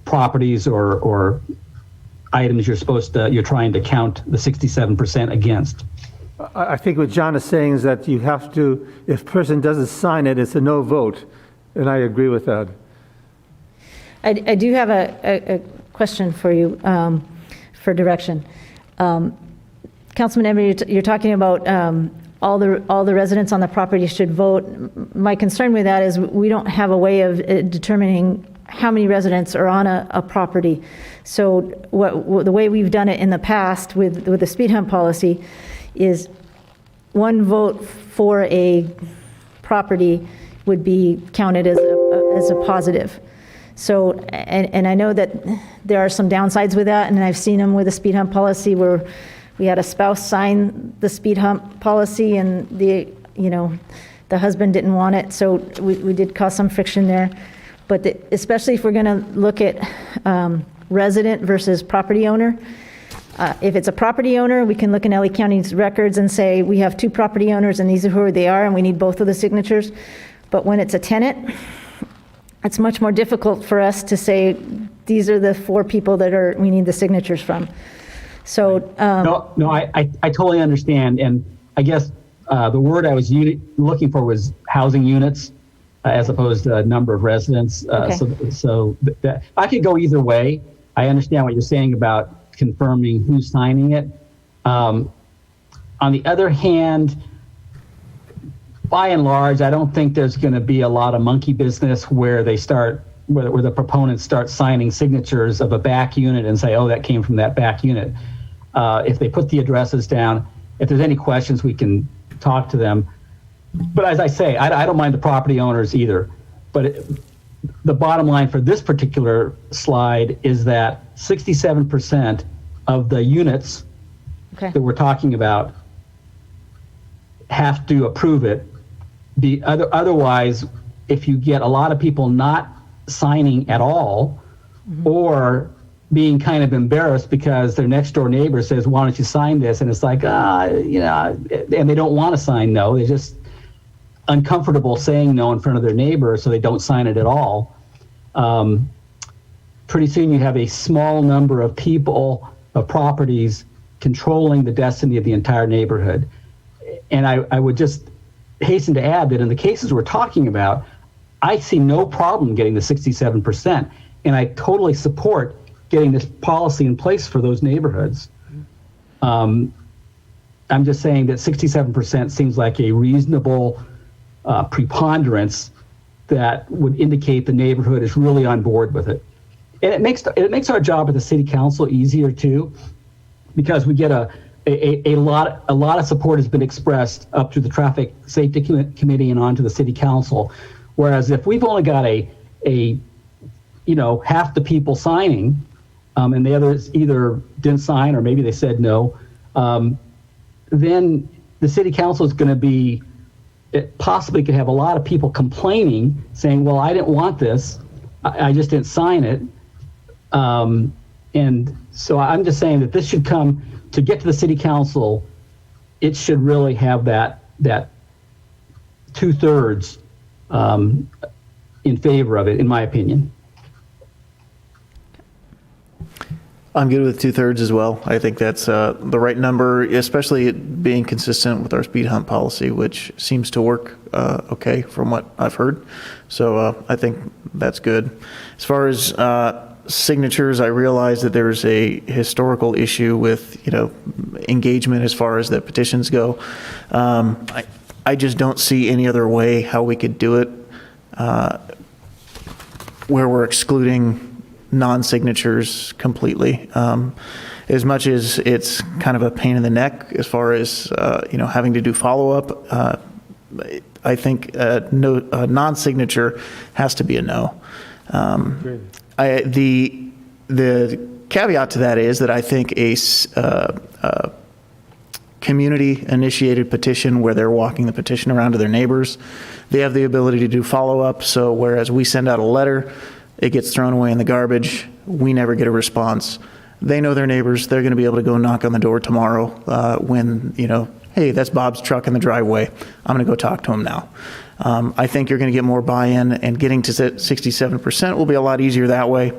properties or items you're trying to count the 67% against. I think what John is saying is that you have to, if a person doesn't sign it, it's a no vote, and I agree with that. I do have a question for you for direction. Councilman Emery, you're talking about all the residents on the property should vote. My concern with that is we don't have a way of determining how many residents are on a property. So the way we've done it in the past with the speed hump policy is one vote for a property would be counted as a positive. So, and I know that there are some downsides with that, and I've seen them with the speed hump policy where we had a spouse sign the speed hump policy and the husband didn't want it, so we did cause some friction there. But especially if we're going to look at resident versus property owner, if it's a property owner, we can look in LA County's records and say we have 2 property owners and these are who they are and we need both of the signatures. But when it's a tenant, it's much more difficult for us to say these are the 4 people that we need the signatures from. So no, I totally understand, and I guess the word I was looking for was housing units as opposed to number of residents. Okay. So that, I could go either way. I understand what you're saying about confirming who's signing it. On the other hand, by and large, I don't think there's going to be a lot of monkey business where they start, where the proponents start signing signatures of a back unit and say, oh, that came from that back unit. If they put the addresses down, if there's any questions, we can talk to them. But as I say, I don't mind the property owners either. But the bottom line for this particular slide is that 67% of the units that we're talking about have to approve it. Otherwise, if you get a lot of people not signing at all, or being kind of embarrassed because their next door neighbor says, why don't you sign this? And it's like, and they don't want to sign no. They're just uncomfortable saying no in front of their neighbor, so they don't sign it at all. Pretty soon you have a small number of people, of properties, controlling the destiny of the entire neighborhood. And I would just hasten to add that in the cases we're talking about, I see no problem getting the 67%, and I totally support getting this policy in place for those neighborhoods. I'm just saying that 67% seems like a reasonable preponderance that would indicate the neighborhood is really on board with it. And it makes our job at the city council easier too, because we get a lot of support has been expressed up through the traffic safety committee and on to the city council. Whereas if we've only got half the people signing, and the others either didn't sign or maybe they said no, then the city council is going to be, it possibly could have a lot of people complaining, saying, well, I didn't want this, I just didn't sign it. And so I'm just saying that this should come, to get to the city council, it should really have that 2/3 in favor of it, in my opinion. I'm good with 2/3 as well. I think that's the right number, especially it being consistent with our speed hump policy, which seems to work okay from what I've heard. So I think that's good. As far as signatures, I realize that there's a historical issue with engagement as far as the petitions go. I just don't see any other way how we could do it where we're excluding non-signatures completely. As much as it's kind of a pain in the neck as far as having to do follow-up, I think non-signature has to be a no. The caveat to that is that I think a community-initiated petition where they're walking the petition around to their neighbors, they have the ability to do follow-up. So whereas we send out a letter, it gets thrown away in the garbage, we never get a response. They know their neighbors. They're going to be able to go knock on the door tomorrow when, hey, that's Bob's truck in the driveway. I'm going to go talk to him now. I think you're going to get more buy-in, and getting to 67% will be a lot easier that way.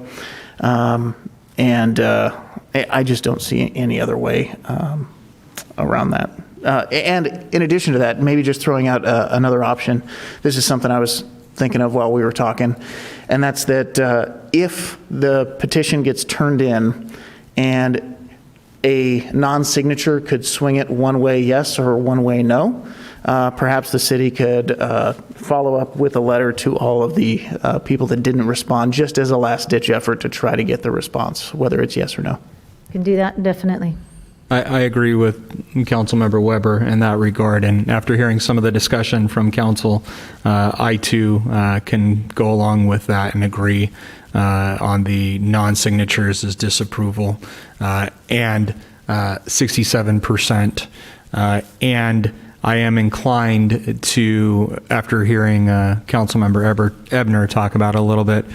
I just don't see any other way around that. And in addition to that, maybe just throwing out another option. This is something I was thinking of while we were talking, and that's that if the petition gets turned in and a non-signature could swing it one way yes or one way no, perhaps the city could follow up with a letter to all of the people that didn't respond, just as a last-ditch effort to try to get the response, whether it's yes or no. Can do that, definitely. I agree with Councilmember Weber in that regard, and after hearing some of the discussion from council, I too can go along with that and agree on the non-signatures as disapproval and 67%. And I am inclined to, after hearing Councilmember Ebner talk about it a little bit,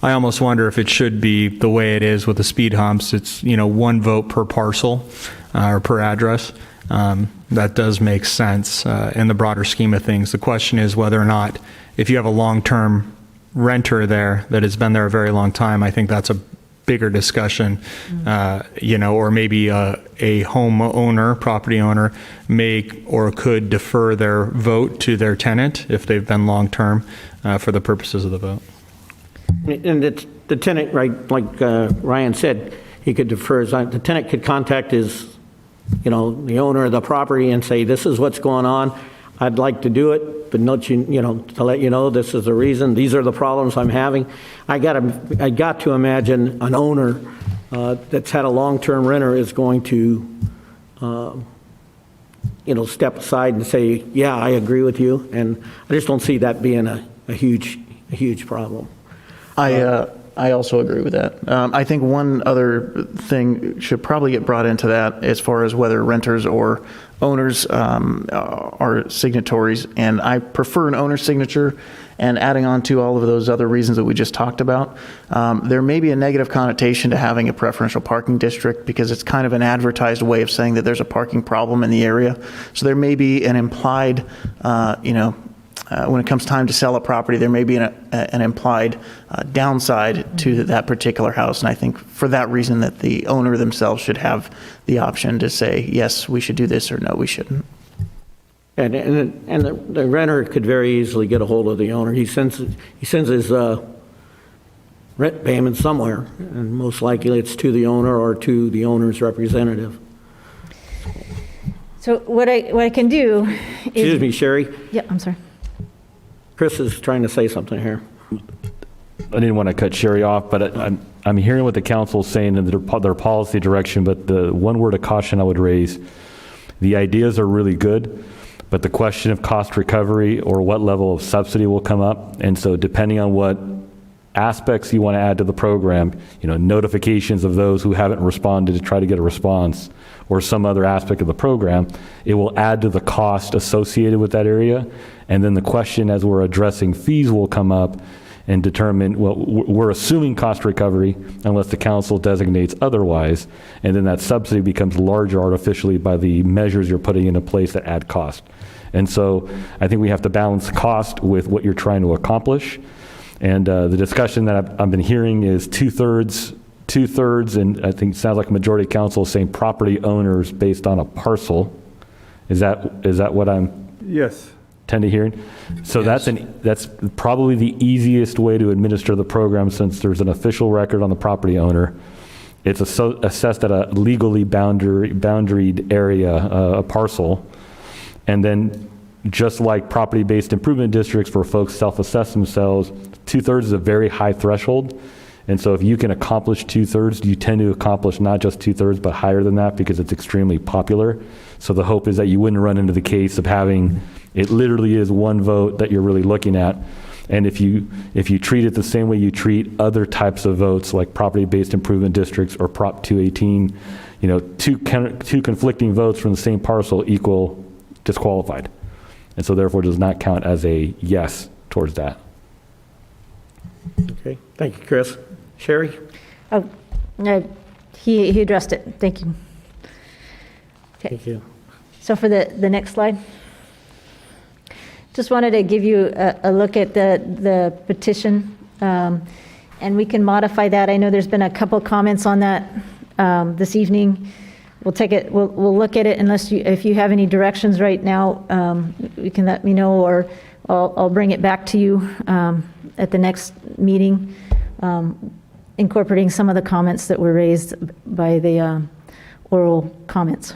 I almost wonder if it should be the way it is with the speed humps. It's, one vote per parcel or per address. That does make sense in the broader scheme of things. The question is whether or not, if you have a long-term renter there that has been there a very long time, I think that's a bigger discussion, or maybe a home owner, property owner, may or could defer their vote to their tenant if they've been long-term for the purposes of the vote. And it's the tenant, right, like Ryan said, he could defer. The tenant could contact his, the owner of the property and say, this is what's going on. I'd like to do it, but not to let you know this is the reason. These are the problems I'm having. I got to imagine an owner that's had a long-term renter is going to, step aside and say, yeah, I agree with you. And I just don't see that being a huge problem. I also agree with that. I think one other thing should probably get brought into that as far as whether renters or owners are signatories, and I prefer an owner signature. And adding on to all of those other reasons that we just talked about, there may be a negative connotation to having a preferential parking district because it's kind of an advertised way of saying that there's a parking problem in the area. So there may be an implied, when it comes time to sell a property, there may be an implied downside to that particular house. And I think for that reason that the owner themselves should have the option to say, yes, we should do this, or no, we shouldn't. And the renter could very easily get a hold of the owner. He sends his rent payment somewhere, and most likely it's to the owner or to the owner's representative. So what I can do is... Excuse me, Sherry. Yeah, I'm sorry. Chris is trying to say something here. I didn't want to cut Sherry off, but I'm hearing what the council is saying in their policy direction, but the one word of caution I would raise, the ideas are really good, but the question of cost recovery or what level of subsidy will come up, and so depending on what aspects you want to add to the program, notifications of those who haven't responded to try to get a response, or some other aspect of the program, it will add to the cost associated with that area. And then the question as we're addressing fees will come up and determine, well, we're assuming cost recovery unless the council designates otherwise, and then that subsidy becomes larger artificially by the measures you're putting into place that add cost. And so I think we have to balance cost with what you're trying to accomplish. And the discussion that I've been hearing is two-thirds, and I think it sounds like a majority of council is saying property owners based on a parcel. Is that what I'm Yes. tend to hearing? So Yes. that's probably the easiest way to administer the program, since there's an official record on the property owner. It's assessed at a legally boundaried area, a parcel, and then just like property-based improvement districts where folks self-assess themselves, 2/3 is a very high threshold. And so if you can accomplish 2/3, you tend to accomplish not just 2/3, but higher than that because it's extremely popular. So the hope is that you wouldn't run into the case of having, it literally is one vote that you're really looking at. And if you treat it the same way you treat other types of votes, like property-based improvement districts or Prop 218, two conflicting votes from the same parcel equal disqualified. And so therefore does not count as a yes towards that. Okay, thank you, Chris. Sherry? Oh, no, he addressed it. Thank you. Okay. Thank you. So for the next slide. Just wanted to give you a look at the petition, and we can modify that. I know there's been a couple comments on that this evening. We'll take it, we'll look at it if you have any directions right now, you can let me know, or I'll bring it back to you at the next meeting, incorporating some of the comments that were raised by the oral comments.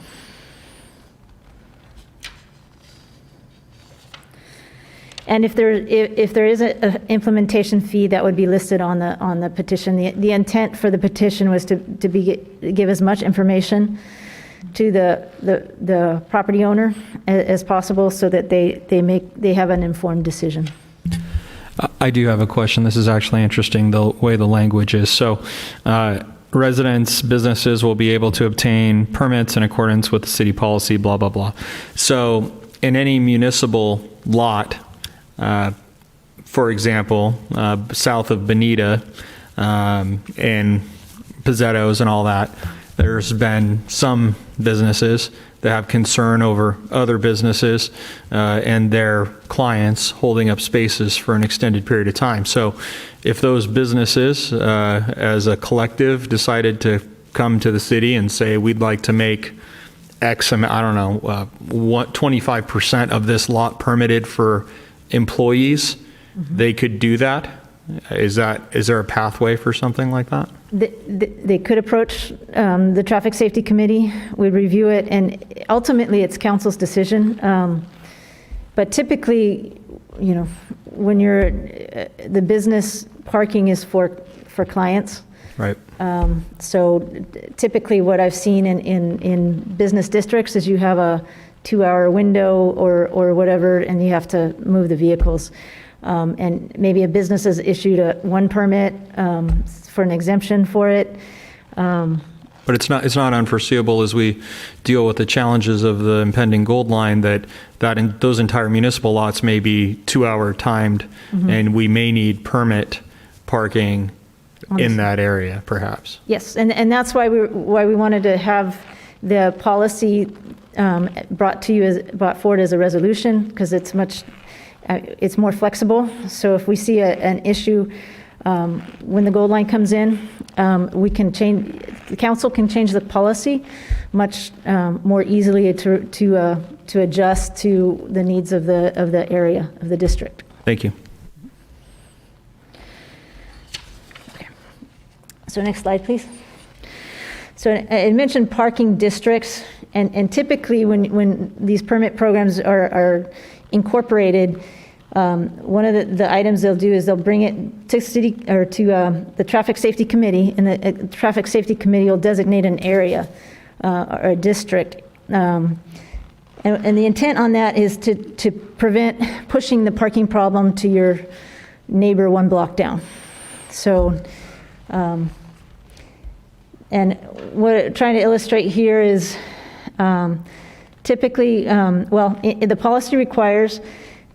And if there is an implementation fee, that would be listed on the petition. The intent for the petition was to give as much information to the property owner as possible, so that they have an informed decision. I do have a question. This is actually interesting, the way the language is. So residents, businesses will be able to obtain permits in accordance with the city policy, blah, blah, blah. So in any municipal lot, for example, south of Bonita and Pizzetto's and all that, there's been some businesses that have concern over other businesses and their clients holding up spaces for an extended period of time. So if those businesses, as a collective, decided to come to the city and say, we'd like to make X amount, I don't know, 25% of this lot permitted for employees, they could do that? Is there a pathway for something like that? They could approach the Traffic Safety Committee. We'd review it, and ultimately it's council's decision. But typically, when the business parking is for clients. Right. So typically what I've seen in business districts is you have a 2-hour window or whatever, and you have to move the vehicles. And maybe a business has issued one permit for an exemption for it. But it's not unforeseeable as we deal with the challenges of the impending gold line that those entire municipal lots may be 2-hour timed, and we may need permit parking in that area, perhaps. Yes, and that's why we wanted to have the policy brought forward as a resolution, because it's more flexible. So if we see an issue when the gold line comes in, the council can change the policy much more easily to adjust to the needs of the area, of the district. Thank you. Okay. So next slide, please. So I mentioned parking districts, and typically when these permit programs are incorporated, one of the items they'll do is they'll bring it to city or to the Traffic Safety Committee, and the Traffic Safety Committee will designate an area or a district. And the intent on that is to prevent pushing the parking problem to your neighbor one block down. So, and what I'm trying to illustrate here is typically, the policy requires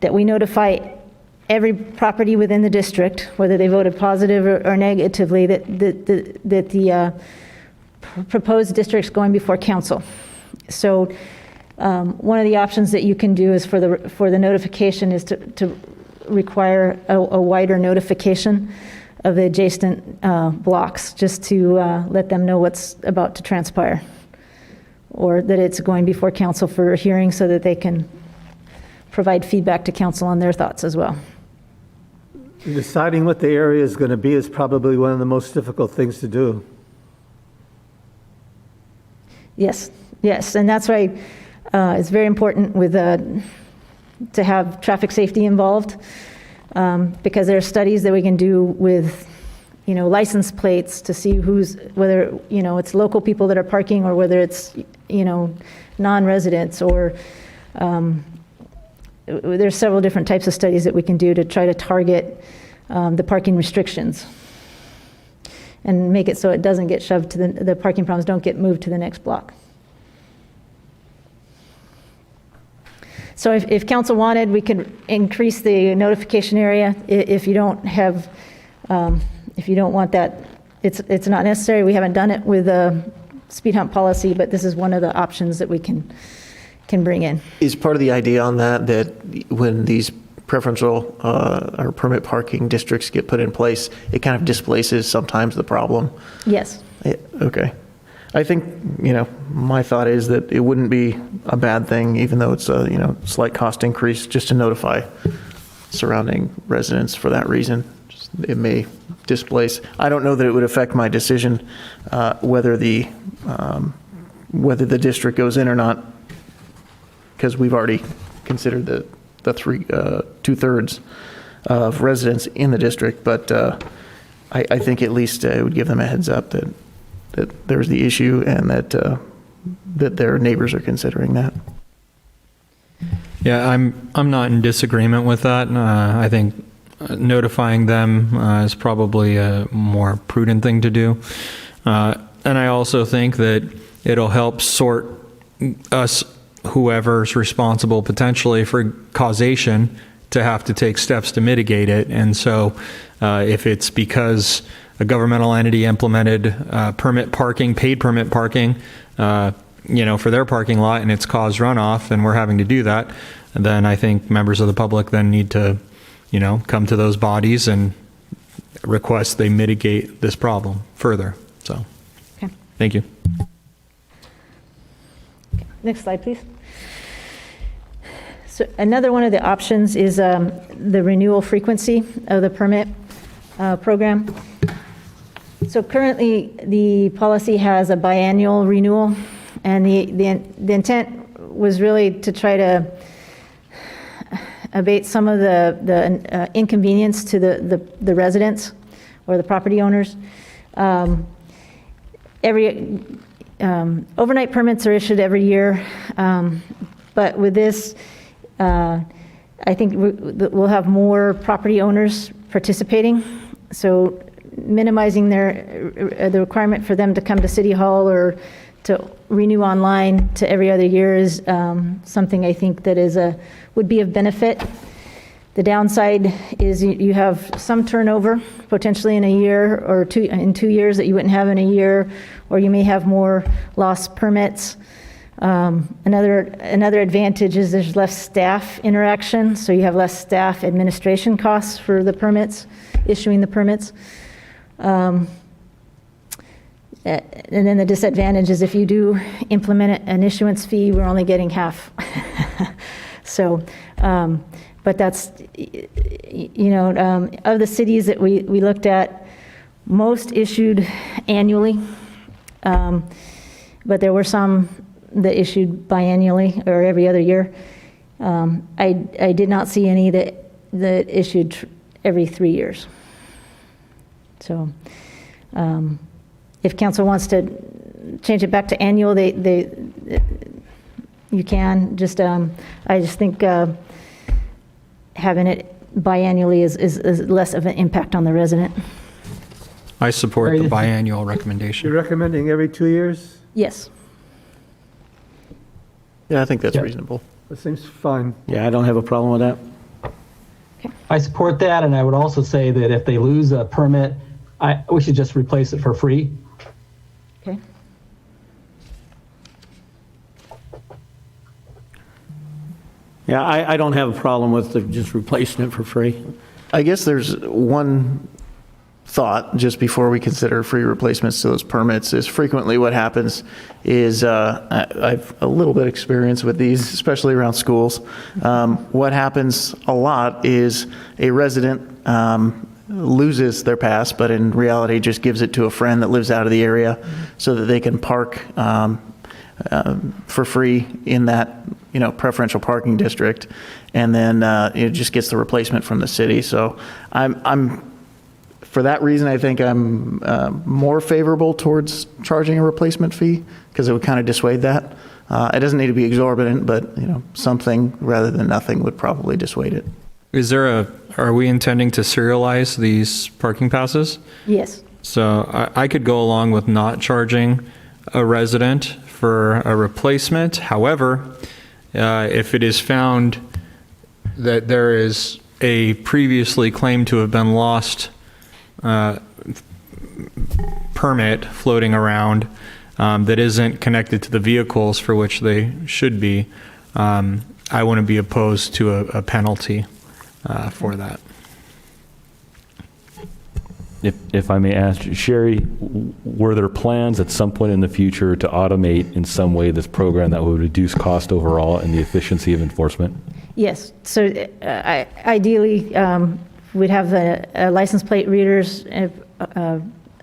that we notify every property within the district, whether they voted positive or negatively, that the proposed district's going before council. So one of the options that you can do is for the notification is to require a wider notification of the adjacent blocks, just to let them know what's about to transpire, or that it's going before council for a hearing, so that they can provide feedback to council on their thoughts as well. Deciding what the area is going to be is probably one of the most difficult things to do. Yes, and that's why it's very important to have traffic safety involved, because there are studies that we can do with license plates to see whether it's local people that are parking, or whether it's non-residents, or there's several different types of studies that we can do to try to target the parking restrictions and make it so it doesn't get shoved to the parking problems don't get moved to the next block. So if council wanted, we could increase the notification area. If you don't want that, it's not necessary. We haven't done it with a speed hump policy, but this is one of the options that we can bring in. Is part of the idea on that when these preferential or permit parking districts get put in place, it kind of displaces sometimes the problem? Yes. Okay. I think, my thought is that it wouldn't be a bad thing, even though it's a, slight cost increase, just to notify surrounding residents for that reason. It may displace. I don't know that it would affect my decision whether the district goes in or not, because we've already considered the 2/3 of residents in the district. But I think at least it would give them a heads up that there's the issue and that their neighbors are considering that. Yeah, I'm not in disagreement with that. I think notifying them is probably a more prudent thing to do. And I also think that it'll help sort us, whoever's responsible potentially for causation, to have to take steps to mitigate it. And so if it's because a governmental entity implemented paid permit parking, for their parking lot, and it's caused runoff, and we're having to do that, then I think members of the public then need to, come to those bodies and request they mitigate this problem further. So, Okay. Thank you. Next slide, please. So another one of the options is the renewal frequency of the permit program. So currently, the policy has a biannual renewal, and the intent was really to try to abate some of the inconvenience to the residents or the property owners. Overnight permits are issued every year, but with this, I think we'll have more property owners participating. So minimizing the requirement for them to come to City Hall or to renew online to every other year is something I think that would be of benefit. The downside is you have some turnover potentially in a year or in 2 years that you wouldn't have in a year, or you may have more lost permits. Another advantage is there's less staff interaction, so you have less staff administration costs for the permits, issuing the permits. And then the disadvantage is if you do implement an issuance fee, we're only getting half. So, but that's, of the cities that we looked at, most issued annually, but there were some that issued biannually or every other year. I did not see any that issued every 3 years. So if council wants to change it back to annual, you can. I just think having it biannually is less of an impact on the resident. I support the biannual recommendation. You're recommending every 2 years? Yes. Yeah, I think that's reasonable. That seems fine. Yeah, I don't have a problem with that. I support that, and I would also say that if they lose a permit, we should just replace it for free. Okay. Yeah, I don't have a problem with just replacing it for free. I guess there's one thought just before we consider free replacements to those permits is frequently what happens is I've a little bit of experience with these, especially around schools. What happens a lot is a resident loses their pass, but in reality just gives it to a friend that lives out of the area so that they can park for free in that preferential parking district, and then it just gets the replacement from the city. So I'm for that reason, I think I'm more favorable towards charging a replacement fee because it would kind of dissuade that. It doesn't need to be exorbitant, but something rather than nothing would probably dissuade it. Are we intending to serialize these parking passes? Yes. So I could go along with not charging a resident for a replacement. However, if it is found that there is a previously claimed to have been lost permit floating around that isn't connected to the vehicles for which they should be, I wouldn't be opposed to a penalty for that. If I may ask, Sherry, were there plans at some point in the future to automate in some way this program that would reduce cost overall and the efficiency of enforcement? Yes, so ideally, we'd have a license plate readers,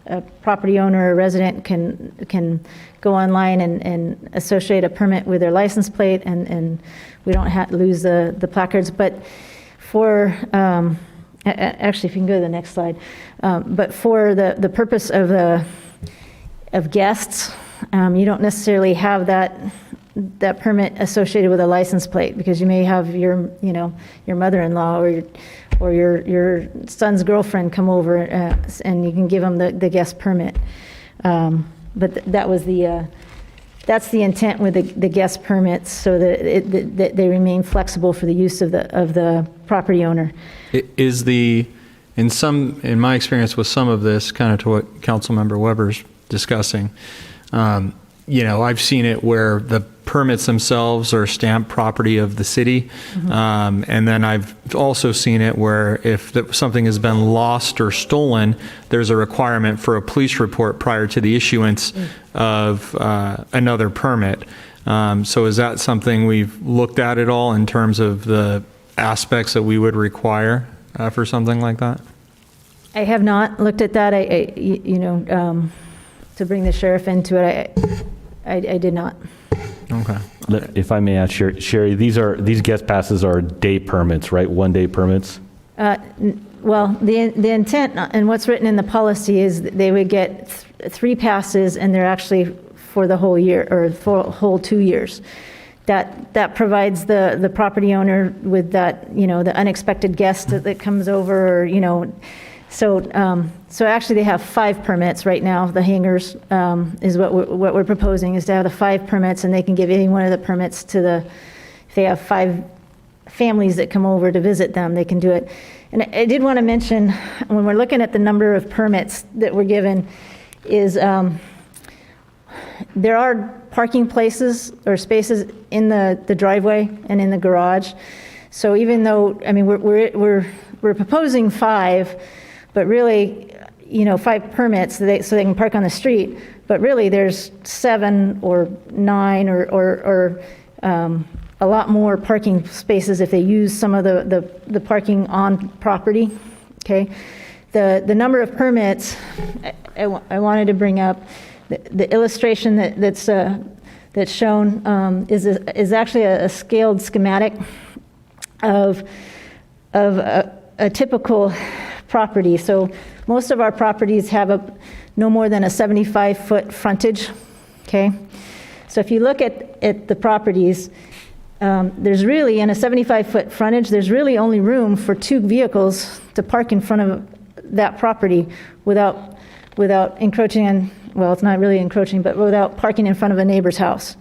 a property owner or resident can go online and associate a permit with their license plate, and we don't lose the placards. But for, actually, if you can go to the next slide, but for the purpose of guests, you don't necessarily have that permit associated with a license plate, because you may have your mother-in-law or your son's girlfriend come over, and you can give them the guest permit. But that's the intent with the guest permits, so that they remain flexible for the use of the property owner. In my experience with some of this, kind of to what Councilmember Weber's discussing, I've seen it where the permits themselves are stamped property of the city. And then I've also seen it where if something has been lost or stolen, there's a requirement for a police report prior to the issuance of another permit. So is that something we've looked at at all in terms of the aspects that we would require for something like that? I have not looked at that. To bring the sheriff into it, I did not. Okay. If I may ask, Sherry, these guest passes are day permits, right? 1 day permits? Well, the intent and what's written in the policy is that they would get 3 passes, and they're actually for the whole year, or for a whole 2 years. That provides the property owner with that, the unexpected guest that comes over, or, So actually they have 5 permits right now. The hangars is what we're proposing, is to have the 5 permits, and they can give any one of the permits if they have 5 families that come over to visit them, they can do it. And I did want to mention, when we're looking at the number of permits that we're given, is there are parking places or spaces in the driveway and in the garage. So even though, we're proposing 5, but really, 5 permits so they can park on the street. But really, there's 7 or 9 or a lot more parking spaces if they use some of the parking on property. Okay, the number of permits I wanted to bring up. The illustration that's shown is actually a scaled schematic of a typical property. So most of our properties have no more than a 75-foot frontage. Okay, so if you look at the properties, there's really, in a 75-foot frontage, there's really only room for 2 vehicles to park in front of that property without encroaching on, well, it's not really encroaching, but without parking in front of a neighbor's house.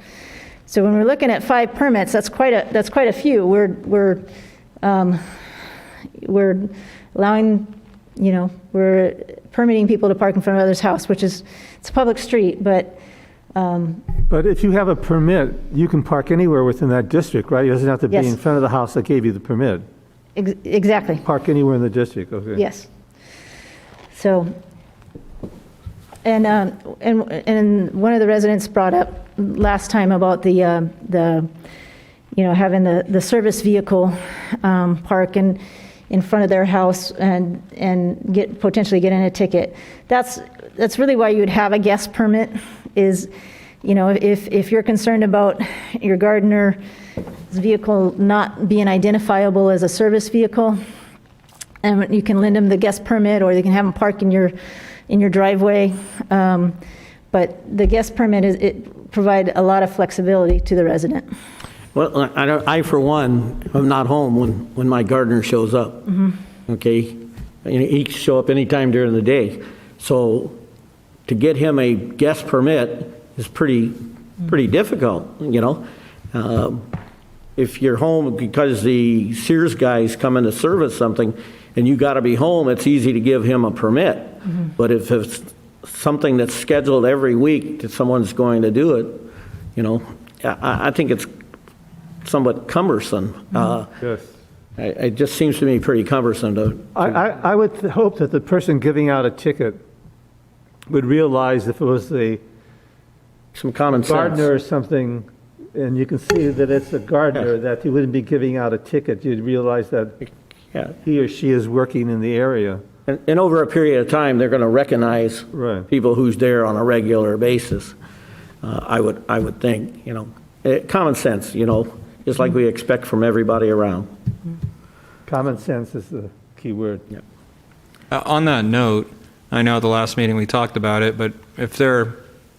So when we're looking at 5 permits, that's quite a few. We're allowing, we're permitting people to park in front of others' house, it's a public street, but. But if you have a permit, you can park anywhere within that district, right? It doesn't have to be Yes. in front of the house that gave you the permit. Exactly. Park anywhere in the district, okay. Yes. So, and one of the residents brought up last time about the having the service vehicle park in front of their house and potentially get in a ticket. That's really why you would have a guest permit, is, if you're concerned about your gardener's vehicle not being identifiable as a service vehicle, and you can lend them the guest permit, or you can have them park in your driveway. But the guest permit it provide a lot of flexibility to the resident. Well, I for one, am not home when my gardener shows up. Okay? And he can show up anytime during the day. So to get him a guest permit is pretty difficult, If you're home because the Sears guy's coming to service something and you got to be home, it's easy to give him a permit. But if it's something that's scheduled every week that someone's going to do it, I think it's somewhat cumbersome. Yes. It just seems to me pretty cumbersome to. I would hope that the person giving out a ticket would realize if it was the Some common sense. gardener or something, and you can see that it's a gardener, that he wouldn't be giving out a ticket. You'd realize that Yeah. he or she is working in the area. And over a period of time, they're going to recognize Right. people who's there on a regular basis. I would think, common sense, just like we expect from everybody around. Common sense is the key word. Yeah. On that note, I know at the last meeting we talked about it, but if they're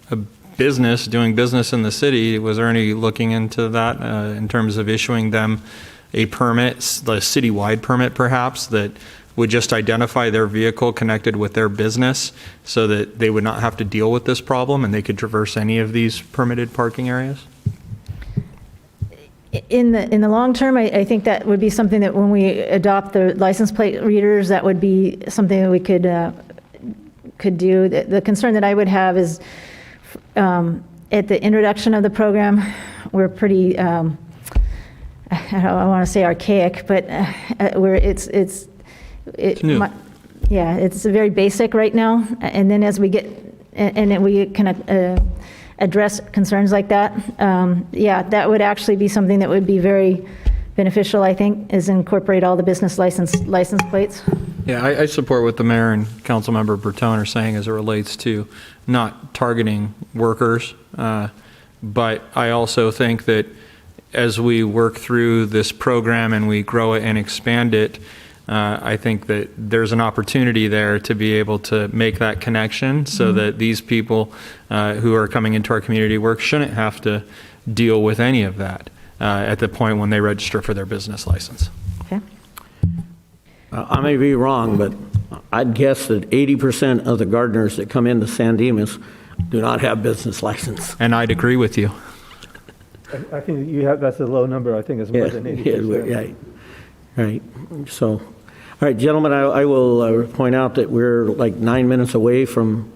a business doing business in the city, was there any looking into that in terms of issuing them a permit, the citywide permit perhaps, that would just identify their vehicle connected with their business so that they would not have to deal with this problem and they could traverse any of these permitted parking areas? In the long term, I think that would be something that when we adopt the license plate readers, that would be something that we could do. The concern that I would have is at the introduction of the program, we're pretty, I don't want to say archaic, but where it's new. Yeah, it's very basic right now. And then as we get, and then we can address concerns like that, that would actually be something that would be very beneficial, I think, is incorporate all the business license plates. Yeah, I support what the mayor and Councilmember Bertone are saying as it relates to not targeting workers. But I also think that as we work through this program and we grow it and expand it, I think that there's an opportunity there to be able to make that connection so that these people who are coming into our community work shouldn't have to deal with any of that at the point when they register for their business license. Okay. I may be wrong, but I'd guess that 80% of the gardeners that come into San Dimas do not have business license. And I'd agree with you. I think that's a low number. I think it's more than 80%. Right. So, all right, gentlemen, I will point out that we're like 9 minutes away from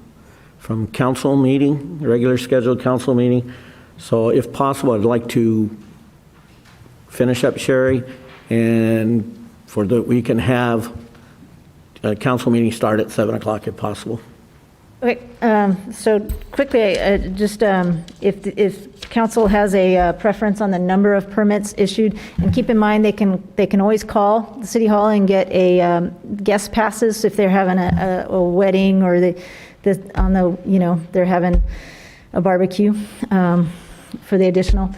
council meeting, regular scheduled council meeting. So if possible, I'd like to finish up Sherry and we can have a council meeting start at 7 o'clock if possible. Okay, so quickly, just if council has a preference on the number of permits issued, and keep in mind they can always call the city hall and get a guest passes if they're having a wedding or they're having a barbecue for the additional.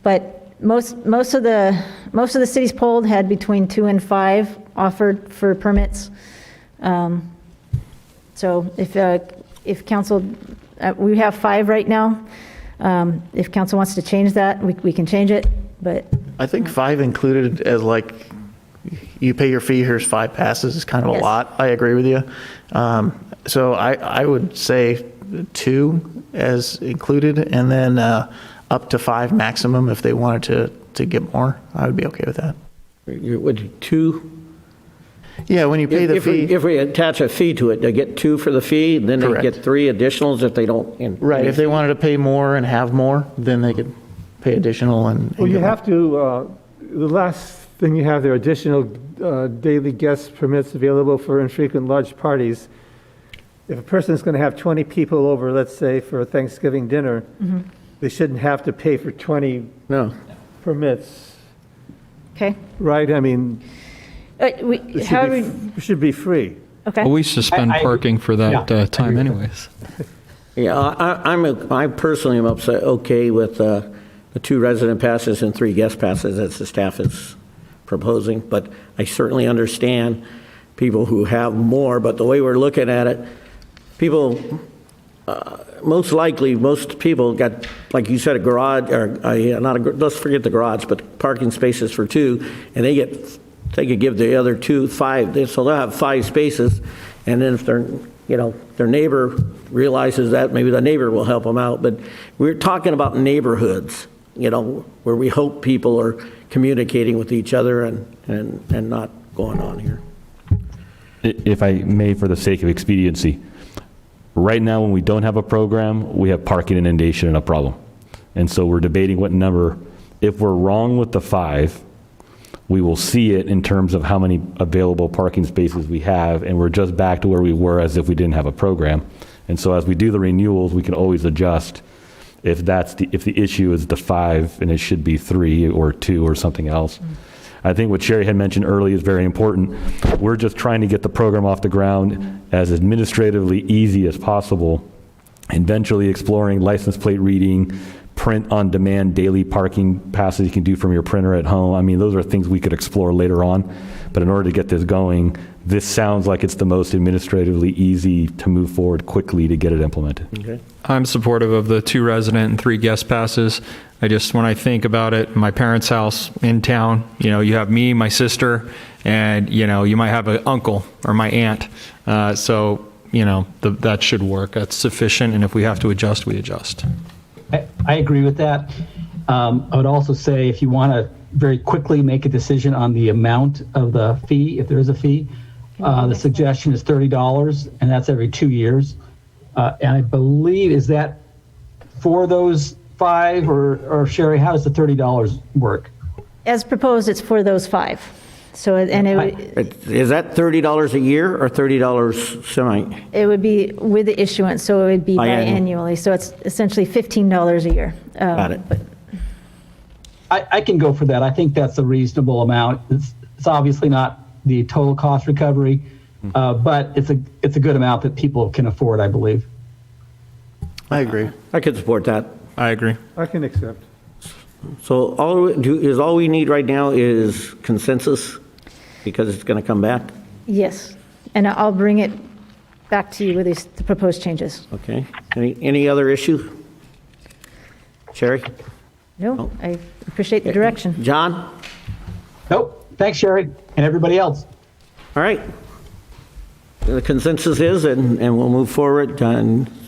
But most of the cities polled had between 2 and 5 offered for permits. So if council, we have 5 right now. If council wants to change that, we can change it, but. I think 5 included as like, you pay your fee, here's 5 passes is kind of Yes. a lot. I agree with you. So I would say 2 as included, and then up to 5 maximum if they wanted to get more. I would be okay with that. Would 2? Yeah, when you pay the fee. If we attach a fee to it, they get 2 for the fee, then they Correct. get 3 additionals if they don't. Right, if they wanted to pay more and have more, then they could pay additional and. Well, you have to, the last thing you have there, additional daily guest permits available for infrequent large parties. If a person is going to have 20 people over, let's say, for a Thanksgiving dinner, they shouldn't have to pay for 20 permits, Okay. right? I mean, It it should be free. Okay. Well, we suspend parking for that time anyways. Yeah, I personally am okay with the 2 resident passes and 3 guest passes as the staff is proposing, but I certainly understand people who have more, but the way we're looking at it, people, most likely, most people got, like you said, a garage, or let's forget the garage, but parking spaces for 2, and they could give the other 2 5, so they'll have 5 spaces, and then if their neighbor realizes that, maybe the neighbor will help them out. But we're talking about neighborhoods, where we hope people are communicating with each other and not going on here. If I may, for the sake of expediency, right now when we don't have a program, we have parking inundation and a problem. And so we're debating what number. If we're wrong with the 5, we will see it in terms of how many available parking spaces we have, and we're just back to where we were as if we didn't have a program. And so as we do the renewals, we can always adjust if the issue is the 5 and it should be 3 or 2 or something else. I think what Sherry had mentioned earlier is very important. We're just trying to get the program off the ground as administratively easy as possible, eventually exploring license plate reading, print on demand daily parking passes you can do from your printer at home. I mean, those are things we could explore later on, but in order to get this going, this sounds like it's the most administratively easy to move forward quickly to get it implemented. Okay. I'm supportive of the 2 resident and 3 guest passes. When I think about it, my parents' house in town, you have me, my sister, and, you might have an uncle or my aunt. That should work. That's sufficient, and if we have to adjust, we adjust. I agree with that. I would also say if you want to very quickly make a decision on the amount of the fee, if there is a fee, the suggestion is $30, and that's every 2 years. And I believe, is that for those 5, or Sherry, how does the $30 work? As proposed, it's for those 5. So, and Is that $30 a year or $30 semi? it would be with the issuance, so it would be biannually. So it's essentially $15 a year. Got it. But I can go for that. I think that's a reasonable amount. It's obviously not the total cost recovery, but it's a good amount that people can afford, I believe. I agree. I could support that. I agree. I can accept. So all we need right now is consensus, because it's going to come back? yes, and I'll bring it back to you with the proposed changes. Okay. Any other issue? Sherry? No, I appreciate the direction. John? Nope. Thanks, Sherry, and everybody else. All right. The consensus is, and we'll move forward.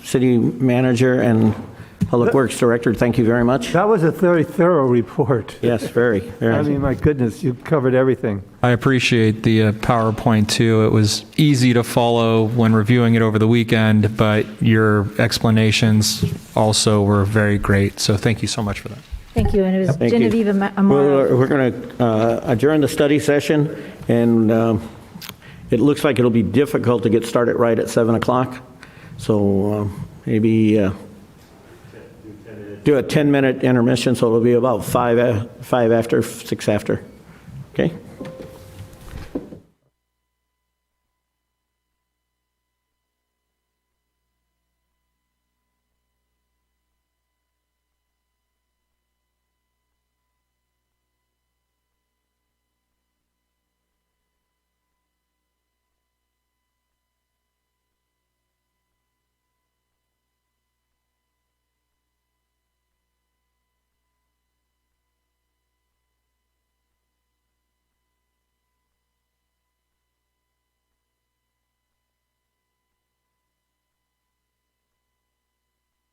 City Manager and Public Works Director, thank you very much. That was a very thorough report. Yes, very. I mean, my goodness, you covered everything. I appreciate the PowerPoint too. It was easy to follow when reviewing it over the weekend, but your explanations also were very great. So thank you so much for that. Thank you, and it was Thank you. Genevieve Amaro. We're going to adjourn the study session, and it looks like it'll be difficult to get started right at 7 o'clock. So maybe do a 10-minute intermission, so it'll be about 5 after, 6 after. Okay?